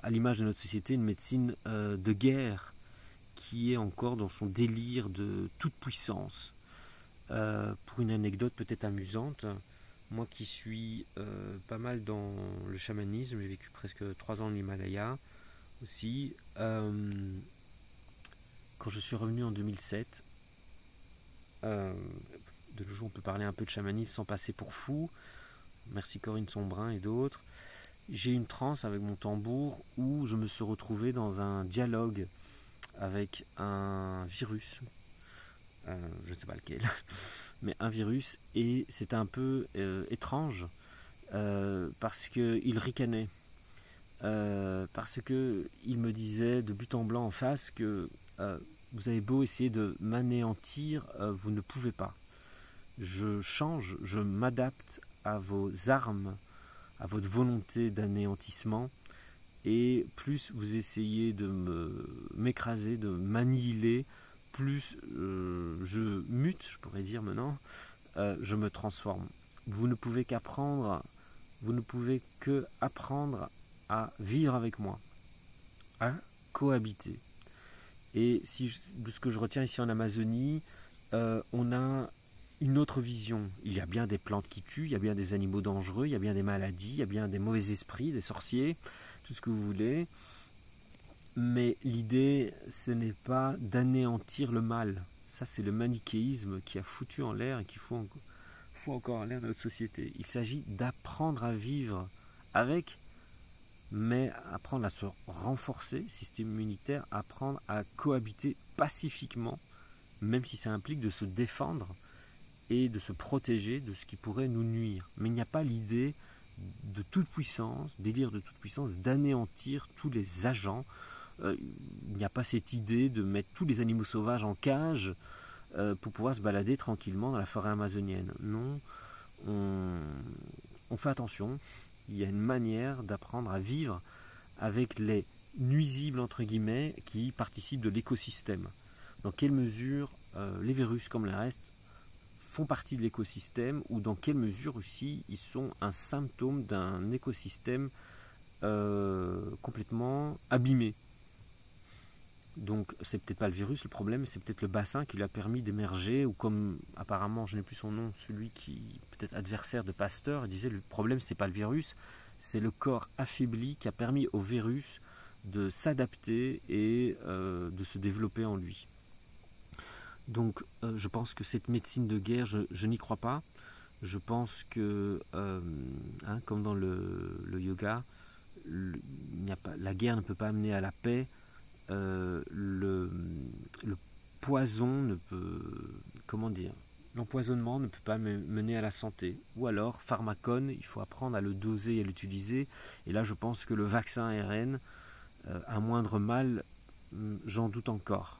à l'image de notre société, une médecine de guerre, qui est encore dans son délire de toute puissance. Pour une anecdote peut-être amusante, moi qui suis pas mal dans le chamanisme, j'ai vécu presque 3 ans en Himalaya aussi, quand je suis revenu en 2007, de nos jours on peut parler un peu de chamanisme sans passer pour fou, merci Corinne Sombrin et d'autres, j'ai eu une transe avec mon tambour où je me suis retrouvé dans un dialogue avec un virus, je ne sais pas lequel, mais un virus, et c'était un peu étrange, parce qu'il ricanait, parce qu'il me disait de but en blanc en face que vous avez beau essayer de m'anéantir, vous ne pouvez pas. Je change, je m'adapte à vos armes, à votre volonté d'anéantissement, et plus vous essayez de m'écraser, de m'annihiler, plus je mute, je pourrais dire maintenant, je me transforme. Vous ne pouvez qu'apprendre, vous ne pouvez que apprendre à vivre avec moi, à cohabiter. Et de ce que je retiens ici en Amazonie, on a une autre vision. Il y a bien des plantes qui tuent, il y a bien des animaux dangereux, il y a bien des maladies, il y a bien des mauvais esprits, des sorciers, tout ce que vous voulez. Mais l'idée, ce n'est pas d'anéantir le mal. Ça, c'est le manichéisme qui a foutu en l'air et qui fout encore en l'air notre société. Il s'agit d'apprendre à vivre avec, mais apprendre à se renforcer, système immunitaire, apprendre à cohabiter pacifiquement, même si ça implique de se défendre et de se protéger de ce qui pourrait nous nuire. Mais il n'y a pas l'idée de toute puissance, délire de toute puissance, d'anéantir tous les agents. Il n'y a pas cette idée de mettre tous les animaux sauvages en cage pour pouvoir se balader tranquillement dans la forêt amazonienne. Non, on fait attention. Il y a une manière d'apprendre à vivre avec les nuisibles entre guillemets qui participent de l'écosystème. Dans quelle mesure les virus comme le reste font partie de l'écosystème, ou dans quelle mesure aussi ils sont un symptôme d'un écosystème complètement abîmé. Donc c'est peut-être pas le virus le problème, c'est peut-être le bassin qui lui a permis d'émerger, ou comme apparemment, je n'ai plus son nom, celui qui peut-être adversaire de Pasteur, il disait le problème c'est pas le virus, c'est le corps affaibli qui a permis au virus de s'adapter et de se développer en lui. Donc je pense que cette médecine de guerre, je n'y crois pas. Je pense que, comme dans le yoga, la guerre ne peut pas amener à la paix. Le poison ne peut, comment dire, l'empoisonnement ne peut pas mener à la santé. Ou alors, pharmacone, il faut apprendre à le doser et à l'utiliser. Et là, je pense que le vaccin ARN, un moindre mal, j'en doute encore,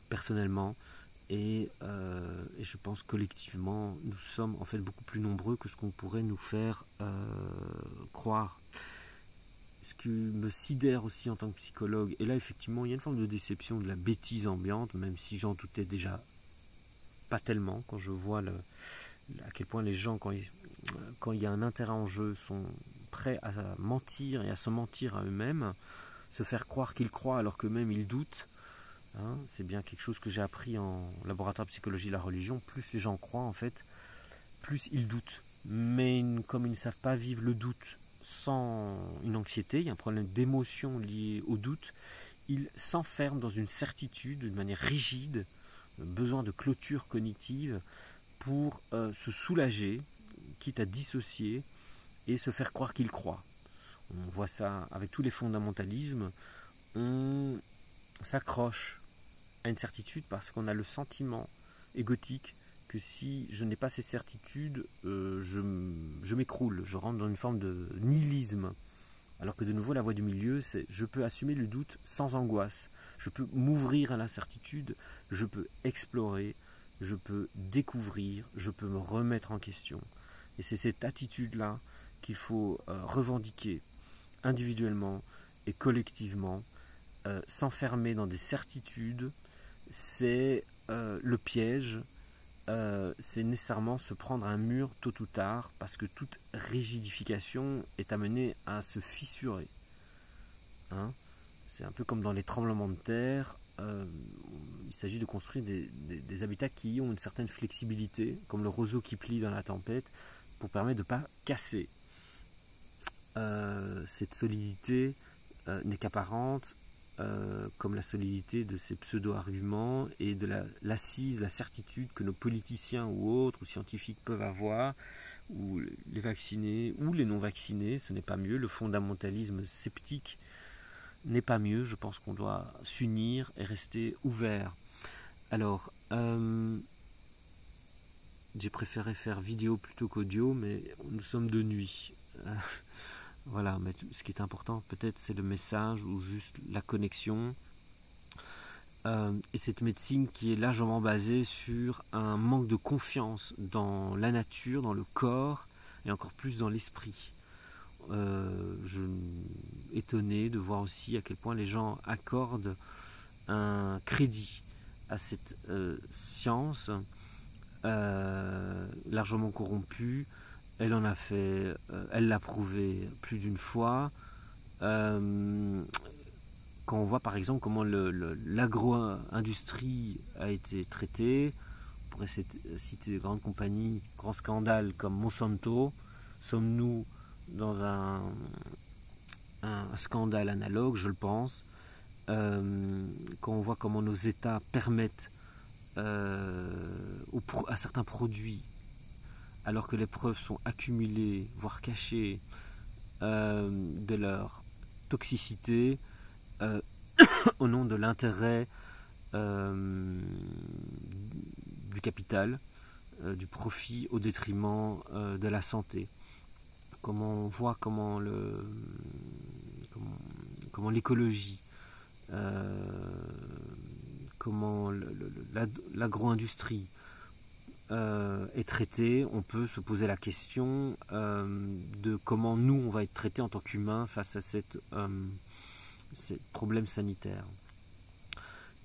personnellement. Et je pense collectivement, nous sommes en fait beaucoup plus nombreux que ce qu'on pourrait nous faire croire. Ce qui me sidère aussi en tant que psychologue, et là effectivement il y a une forme de déception de la bêtise ambiante, même si j'en doutais déjà pas tellement, quand je vois à quel point les gens, quand il y a un intérêt en jeu, sont prêts à mentir et à se mentir à eux-mêmes, se faire croire qu'ils croient alors qu'eux-mêmes ils doutent. C'est bien quelque chose que j'ai appris en laboratoire de psychologie de la religion. Plus les gens croient, en fait, plus ils doutent. Mais comme ils ne savent pas vivre le doute sans une anxiété, il y a un problème d'émotion lié au doute, ils s'enferment dans une certitude, d'une manière rigide, besoin de clôture cognitive pour se soulager, quitte à dissocier et se faire croire qu'ils croient. On voit ça avec tous les fondamentalismes. On s'accroche à une certitude parce qu'on a le sentiment égotique que si je n'ai pas ces certitudes, je m'écroule, je rentre dans une forme de nihilisme. Alors que de nouveau, la voie du milieu, c'est je peux assumer le doute sans angoisse, je peux m'ouvrir à l'incertitude, je peux explorer, je peux découvrir, je peux me remettre en question. Et c'est cette attitude-là qu'il faut revendiquer individuellement et collectivement. S'enfermer dans des certitudes, c'est le piège, c'est nécessairement se prendre un mur tôt ou tard, parce que toute rigidification est amenée à se fissurer. C'est un peu comme dans les tremblements de terre, il s'agit de construire des habitats qui ont une certaine flexibilité, comme le roseau qui plie dans la tempête, pour permettre de ne pas casser. Cette solidité n'est qu'apparente, comme la solidité de ces pseudo-arguments et de l'assise, la certitude que nos politiciens ou autres ou scientifiques peuvent avoir, ou les vaccinés ou les non-vaccinés, ce n'est pas mieux. Le fondamentalisme sceptique n'est pas mieux. Je pense qu'on doit s'unir et rester ouvert. Alors, j'ai préféré faire vidéo plutôt qu'audio, mais nous sommes de nuit. Voilà, mais ce qui est important peut-être c'est le message ou juste la connexion. Et cette médecine qui est largement basée sur un manque de confiance dans la nature, dans le corps et encore plus dans l'esprit. Je suis étonné de voir aussi à quel point les gens accordent un crédit à cette science largement corrompue. Elle en a fait, elle l'a prouvé plus d'une fois. Quand on voit par exemple comment l'agro-industrie a été traitée, on pourrait citer de grandes compagnies, grands scandales comme Monsanto, sommes-nous dans un scandale analogue, je le pense. Quand on voit comment nos États permettent à certains produits, alors que les preuves sont accumulées, voire cachées, de leur toxicité, au nom de l'intérêt du capital, du profit au détriment de la santé. Comment on voit comment l'écologie, comment l'agro-industrie est traité, on peut se poser la question de comment nous on va être traités en tant qu'humains face à ces problèmes sanitaires.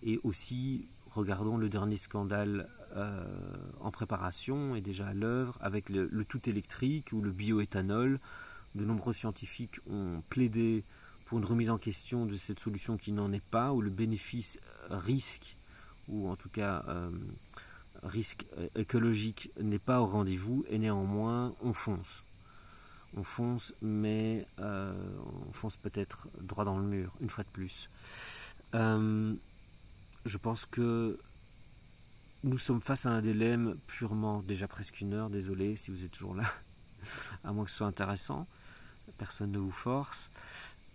Et aussi, regardons le dernier scandale en préparation et déjà à l'œuvre avec le tout électrique ou le bioéthanol. De nombreux scientifiques ont plaidé pour une remise en question de cette solution qui n'en est pas, où le bénéfice-risque, ou en tout cas risque écologique n'est pas au rendez-vous, et néanmoins on fonce. On fonce, mais on fonce peut-être droit dans le mur, une fois de plus. je pense que nous sommes face à un dilemme purement, déjà presque 1 heure, désolé si vous êtes toujours là, à moins que ce soit intéressant, personne ne vous force.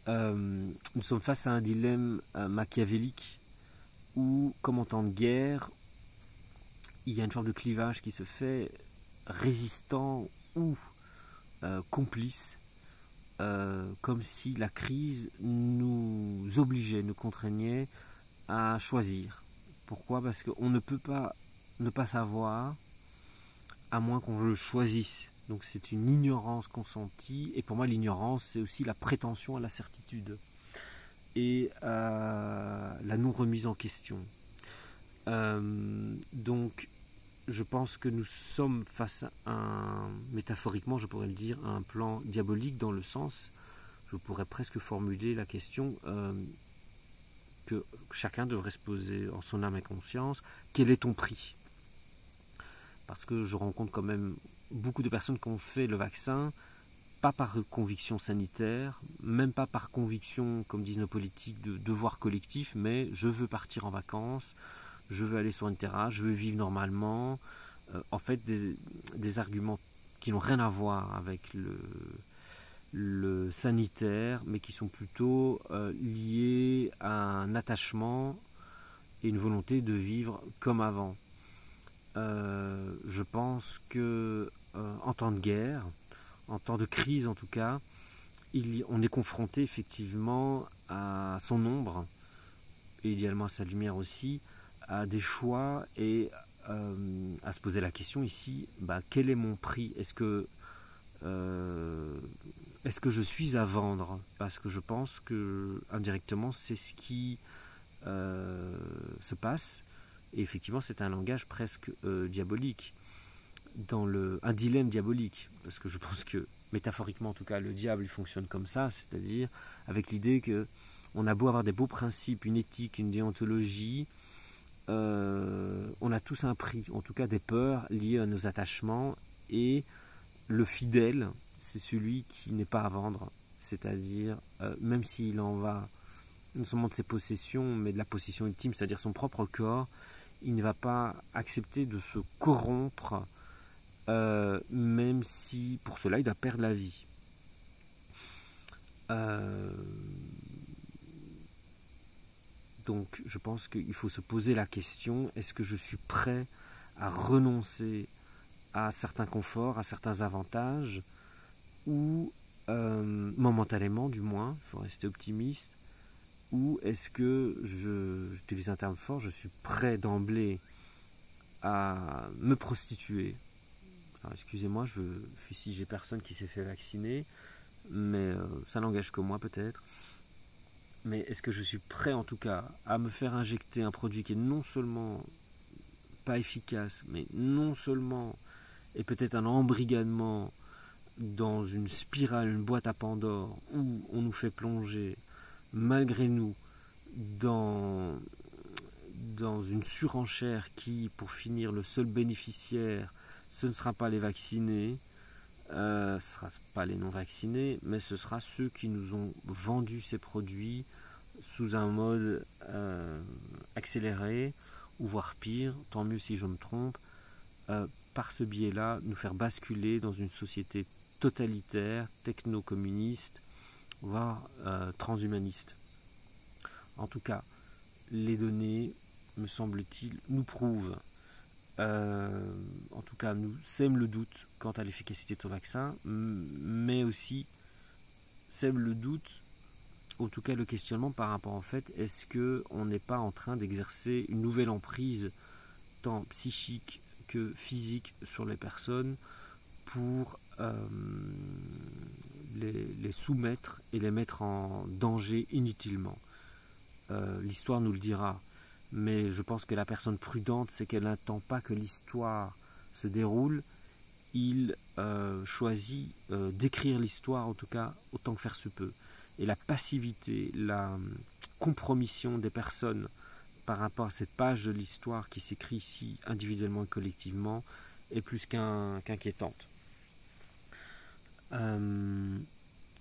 Nous sommes face à un dilemme machiavélique où, comme en temps de guerre, il y a une forme de clivage qui se fait, résistant ou complice, comme si la crise nous obligeait, nous contraignait à choisir. Pourquoi? Parce qu'on ne peut pas ne pas savoir à moins qu'on le choisisse. Donc c'est une ignorance consentie, et pour moi l'ignorance c'est aussi la prétention à la certitude et la non remise en question. Donc je pense que nous sommes face à métaphoriquement je pourrais le dire, à un plan diabolique, dans le sens, je pourrais presque formuler la question que chacun devrait se poser en son âme et conscience: quel est ton prix? Parce que je rencontre quand même beaucoup de personnes qui ont fait le vaccin, pas par conviction sanitaire, même pas par conviction, comme disent nos politiques, de devoir collectif, mais je veux partir en vacances, je veux aller sur une terrasse, je veux vivre normalement. En fait, des arguments qui n'ont rien à voir avec le sanitaire, mais qui sont plutôt liés à un attachement et une volonté de vivre comme avant. Je pense que en temps de guerre, en temps de crise en tout cas, on est confronté effectivement à son ombre, et idéalement à sa lumière aussi, à des choix et à se poser la question ici, quel est mon prix? Est-ce que je suis à vendre? Parce que je pense que indirectement c'est ce qui se passe. Et effectivement, c'est un langage presque diabolique, un dilemme diabolique, parce que je pense que, métaphoriquement en tout cas, le diable il fonctionne comme ça, c'est-à-dire avec l'idée que on a beau avoir des beaux principes, une éthique, une déontologie, on a tous un prix, en tout cas des peurs liées à nos attachements, et le fidèle, c'est celui qui n'est pas à vendre, c'est-à-dire même s'il en va non seulement de ses possessions, mais de la possession ultime, c'est-à-dire son propre corps, il ne va pas accepter de se corrompre, même si pour cela il doit perdre la vie. Donc je pense qu'il faut se poser la question: est-ce que je suis prêt à renoncer à certains conforts, à certains avantages, ou momentanément du moins, il faut rester optimiste, ou est-ce que, j'utilise un terme fort, je suis prêt d'emblée à me prostituer? Alors excusez-moi, je veux fustiger personne qui s'est fait vacciner, mais ça n'engage que moi peut-être. Mais est-ce que je suis prêt en tout cas à me faire injecter un produit qui est non seulement pas efficace, mais non seulement est peut-être un embrigadement dans une spirale, une boîte à Pandore, où on nous fait plonger malgré nous dans une surenchère qui, pour finir, le seul bénéficiaire, ce ne sera pas les vaccinés, ce ne sera pas les non vaccinés, mais ce sera ceux qui nous ont vendu ces produits sous un mode accéléré, ou voire pire, tant mieux si je me trompe, par ce biais-là, nous faire basculer dans une société totalitaire, techno-communiste, voire transhumaniste. En tout cas, les données, me semble-t-il, nous prouvent, en tout cas nous sèment le doute quant à l'efficacité de ce vaccin, mais aussi sèment le doute, en tout cas le questionnement par rapport en fait, est-ce qu'on n'est pas en train d'exercer une nouvelle emprise, tant psychique que physique, sur les personnes, pour les soumettre et les mettre en danger inutilement. L'histoire nous le dira, mais je pense que la personne prudente, c'est qu'elle n'attend pas que l'histoire se déroule, il choisit d'écrire l'histoire, en tout cas autant que faire se peut. Et la passivité, la compromission des personnes par rapport à cette page de l'histoire qui s'écrit ici individuellement et collectivement est plus qu'inquiétante.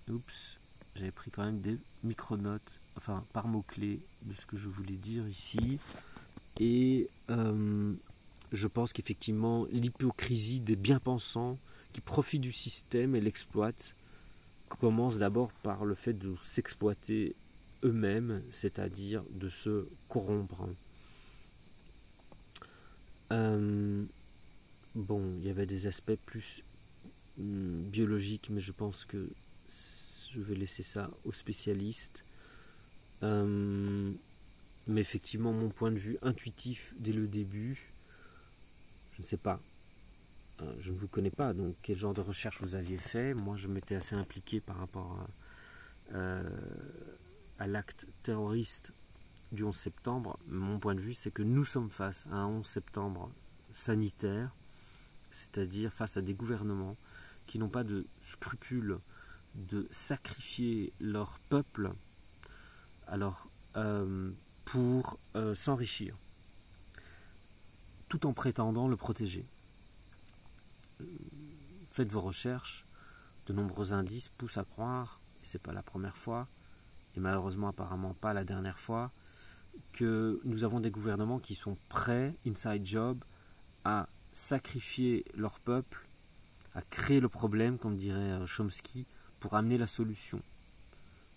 Oups. j'avais pris quand même des micro-notes, enfin par mots-clés de ce que je voulais dire ici. Et je pense qu'effectivement, l'hypocrisie des bien-pensants qui profitent du système et l'exploitent commence d'abord par le fait de s'exploiter eux-mêmes, c'est-à-dire de se corrompre. Bon, il y avait des aspects plus biologiques, mais je pense que je vais laisser ça aux spécialistes. Mais effectivement, mon point de vue intuitif dès le début, je ne sais pas, je ne vous connais pas, donc quel genre de recherche vous aviez fait. Moi, je m'étais assez impliqué par rapport à l'acte terroriste du 11 septembre. Mon point de vue, c'est que nous sommes face à un 11 septembre sanitaire, c'est-à-dire face à des gouvernements qui n'ont pas de scrupules de sacrifier leur peuple pour s'enrichir, tout en prétendant le protéger. Faites vos recherches, de nombreux indices poussent à croire, et ce n'est pas la première fois, et malheureusement apparemment pas la dernière fois, que nous avons des gouvernements qui sont prêts, inside job, à sacrifier leur peuple, à créer le problème, comme dirait Chomsky, pour amener la solution.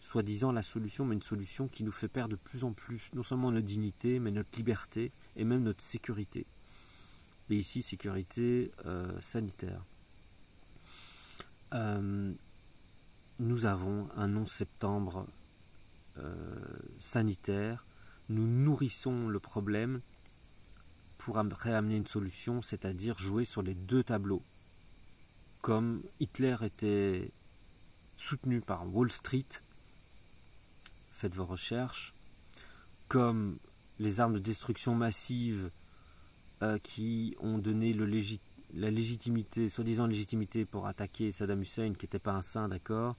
Soi-disant la solution, mais une solution qui nous fait perdre de plus en plus, non seulement notre dignité, mais notre liberté, et même notre sécurité. Et ici, sécurité sanitaire. Nous avons un 11 septembre sanitaire. Nous nourrissons le problème pour réamener une solution, c'est-à-dire jouer sur les deux tableaux. Comme Hitler était soutenu par Wall Street, faites vos recherches, comme les armes de destruction massive qui ont donné la légitimité, soi-disant légitimité pour attaquer Saddam Hussein, qui n'était pas un saint, d'accord,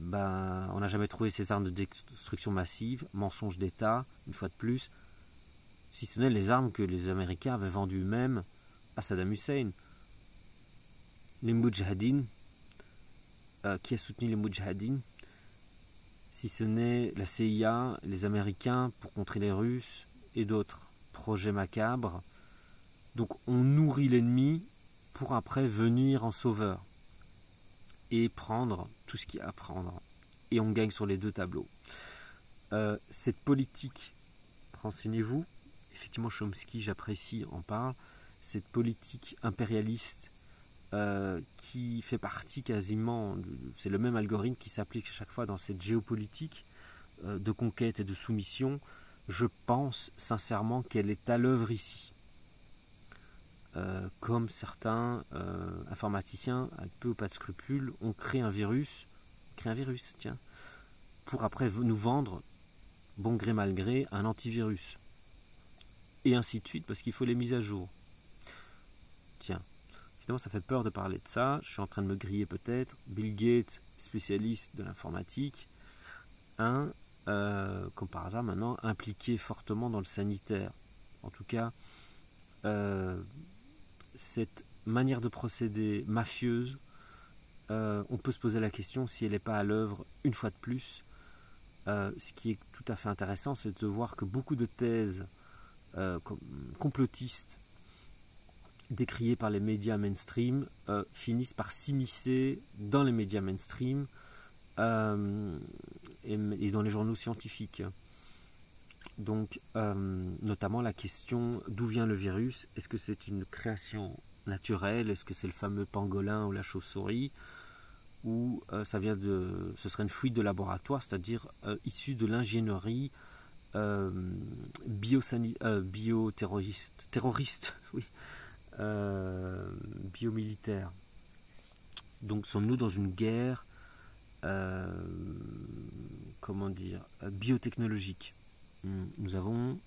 on n'a jamais trouvé ces armes de destruction massive, mensonge d'État, une fois de plus, si ce n'est les armes que les Américains avaient vendues eux-mêmes à Saddam Hussein. Les Moudjahidines, qui a soutenu les Moudjahidines, si ce n'est la CIA, les Américains pour contrer les Russes et d'autres projets macabres. Donc on nourrit l'ennemi pour après venir en sauveur et prendre tout ce qu'il y a à prendre. Et on gagne sur les deux tableaux. Cette politique, renseignez-vous, effectivement Chomsky, j'apprécie, en parle, cette politique impérialiste qui fait partie quasiment, c'est le même algorithme qui s'applique à chaque fois dans cette géopolitique de conquête et de soumission, je pense sincèrement qu'elle est à l'œuvre ici. Comme certains informaticiens, avec peu ou pas de scrupules, ont créé un virus, tiens, pour après nous vendre, bon gré mal gré, un antivirus. Et ainsi de suite, parce qu'il faut les mises à jour. Tiens, évidemment ça fait peur de parler de ça, je suis en train de me griller peut-être. Bill Gates, spécialiste de l'informatique, comme par hasard maintenant, impliqué fortement dans le sanitaire. En tout cas, cette manière de procéder mafieuse, on peut se poser la question si elle n'est pas à l'œuvre une fois de plus. Ce qui est tout à fait intéressant, c'est de voir que beaucoup de thèses complotistes décriées par les médias mainstream finissent par s'immiscer dans les médias mainstream et dans les journaux scientifiques. Donc, notamment la question d'où vient le virus. Est-ce que c'est une création naturelle? Est-ce que c'est le fameux pangolin ou la chauve-souris? Ou ce serait une fuite de laboratoire, c'est-à-dire issue de l'ingénierie terroriste, oui, biomilitaire. Donc sommes-nous dans une guerre biotechnologique? Nous avons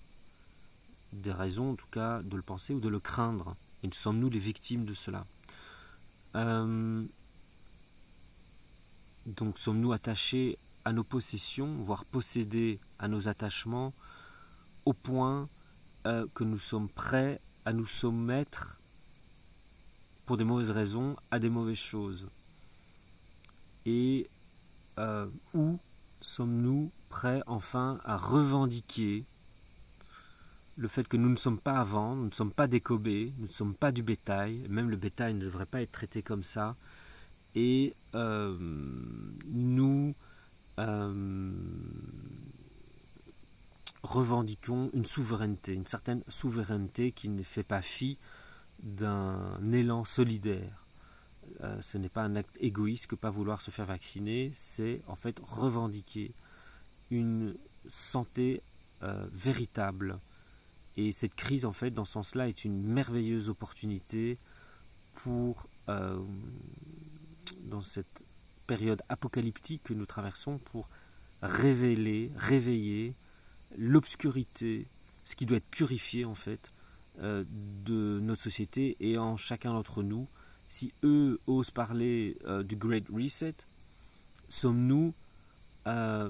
des raisons en tout cas de le penser ou de le craindre, et sommes-nous les victimes de cela? Donc sommes-nous attachés à nos possessions, voire possédés à nos attachements, au point que nous sommes prêts à nous soumettre, pour des mauvaises raisons, à des mauvaises choses? Et où sommes-nous prêts enfin à revendiquer le fait que nous ne sommes pas à vendre, nous ne sommes pas des Kobe, nous ne sommes pas du bétail, même le bétail ne devrait pas être traité comme ça, et nous revendiquons une souveraineté, une certaine souveraineté qui ne fait pas fi d'un élan solidaire. Ce n'est pas un acte égoïste que pas vouloir se faire vacciner, c'est en fait revendiquer une santé véritable. Et cette crise, en fait, dans ce sens-là, est une merveilleuse opportunité pour, dans cette période apocalyptique que nous traversons, pour réveiller l'obscurité, ce qui doit être purifié, en fait, de notre société et en chacun d'entre nous. Si eux osent parler du Great Reset, sommes-nous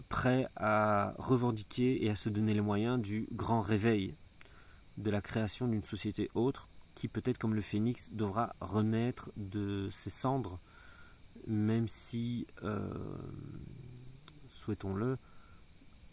prêts à revendiquer et à se donner les moyens du grand réveil, de la création d'une société autre qui peut-être comme le phénix devra renaître de ses cendres, même si, souhaitons-le,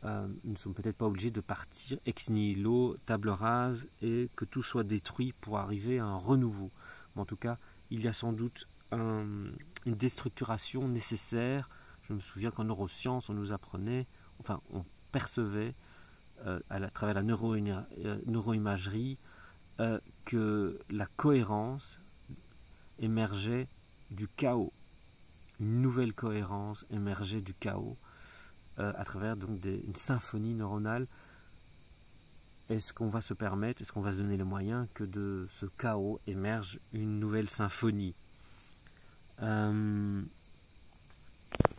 nous ne sommes peut-être pas obligés de partir ex nihilo, table rase, et que tout soit détruit pour arriver à un renouveau. Mais en tout cas, il y a sans doute une déstructuration nécessaire. Je me souviens qu'en neurosciences, on nous apprenait, enfin on percevait à travers la neuroimagerie que la cohérence émergeait du chaos. Une nouvelle cohérence émergeait du chaos à travers donc une symphonie neuronale. Est-ce qu'on va se permettre, est-ce qu'on va se donner les moyens que de ce chaos émerge une nouvelle symphonie?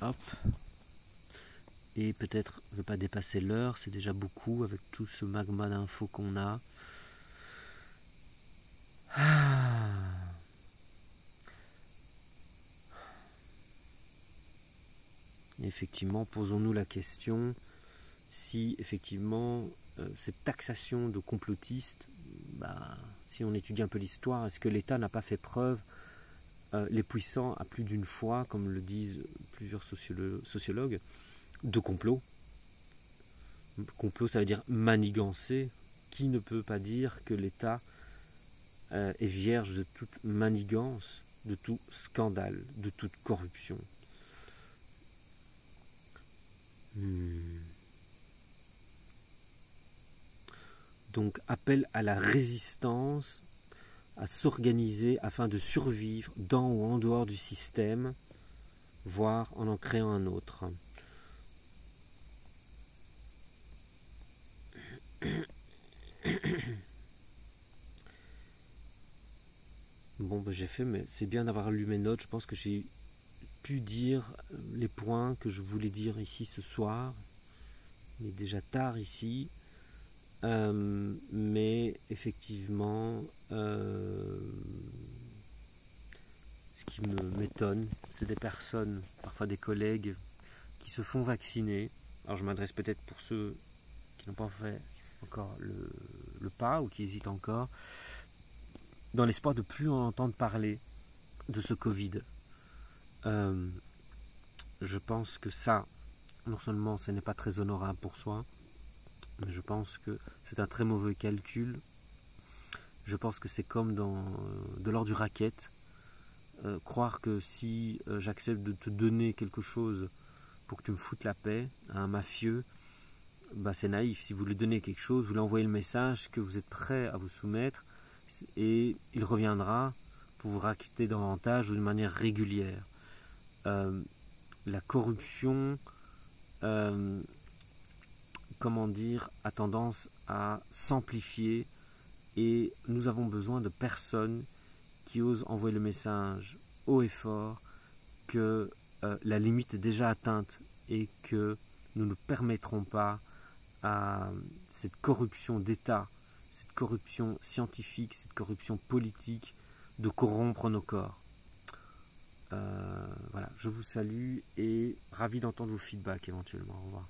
Hop. Et peut-être ne pas dépasser l'heure, c'est déjà beaucoup avec tout ce magma d'infos qu'on a. Et effectivement, posons-nous la question si effectivement cette taxation de complotistes, si on étudie un peu l'histoire, est-ce que l'État n'a pas fait preuve, les puissants à plus d'une fois, comme le disent plusieurs sociologues, de complot. Complot, ça veut dire manigancer. Qui ne peut pas dire que l'État est vierge de toute manigance, de tout scandale, de toute corruption? Donc appel à la résistance, à s'organiser afin de survivre dans ou en dehors du système, voire en créant un autre. Bon, j'ai fait, mais c'est bien d'avoir lu mes notes. Je pense que j'ai pu dire les points que je voulais dire ici ce soir. Il est déjà tard ici. Mais effectivement, ce qui m'étonne, c'est des personnes, parfois des collègues, qui se font vacciner. Alors je m'adresse peut-être pour ceux qui n'ont pas fait encore le pas ou qui hésitent encore, dans l'espoir de ne plus en entendre parler de ce Covid. Je pense que ça, non seulement ce n'est pas très honorable pour soi, mais je pense que c'est un très mauvais calcul. Je pense que c'est comme de l'ordre du racket. Croire que si j'accepte de te donner quelque chose pour que tu me foutes la paix à un mafieux, c'est naïf. Si vous lui donnez quelque chose, vous lui envoyez le message que vous êtes prêt à vous soumettre et il reviendra pour vous raqueter davantage ou de manière régulière. La corruption, a tendance à s'amplifier et nous avons besoin de personnes qui osent envoyer le message haut et fort que la limite est déjà atteinte et que nous ne permettrons pas à cette corruption d'État, cette corruption scientifique, cette corruption politique de corrompre nos corps. Voilà, je vous salue et ravi d'entendre vos feedbacks éventuellement. Au revoir.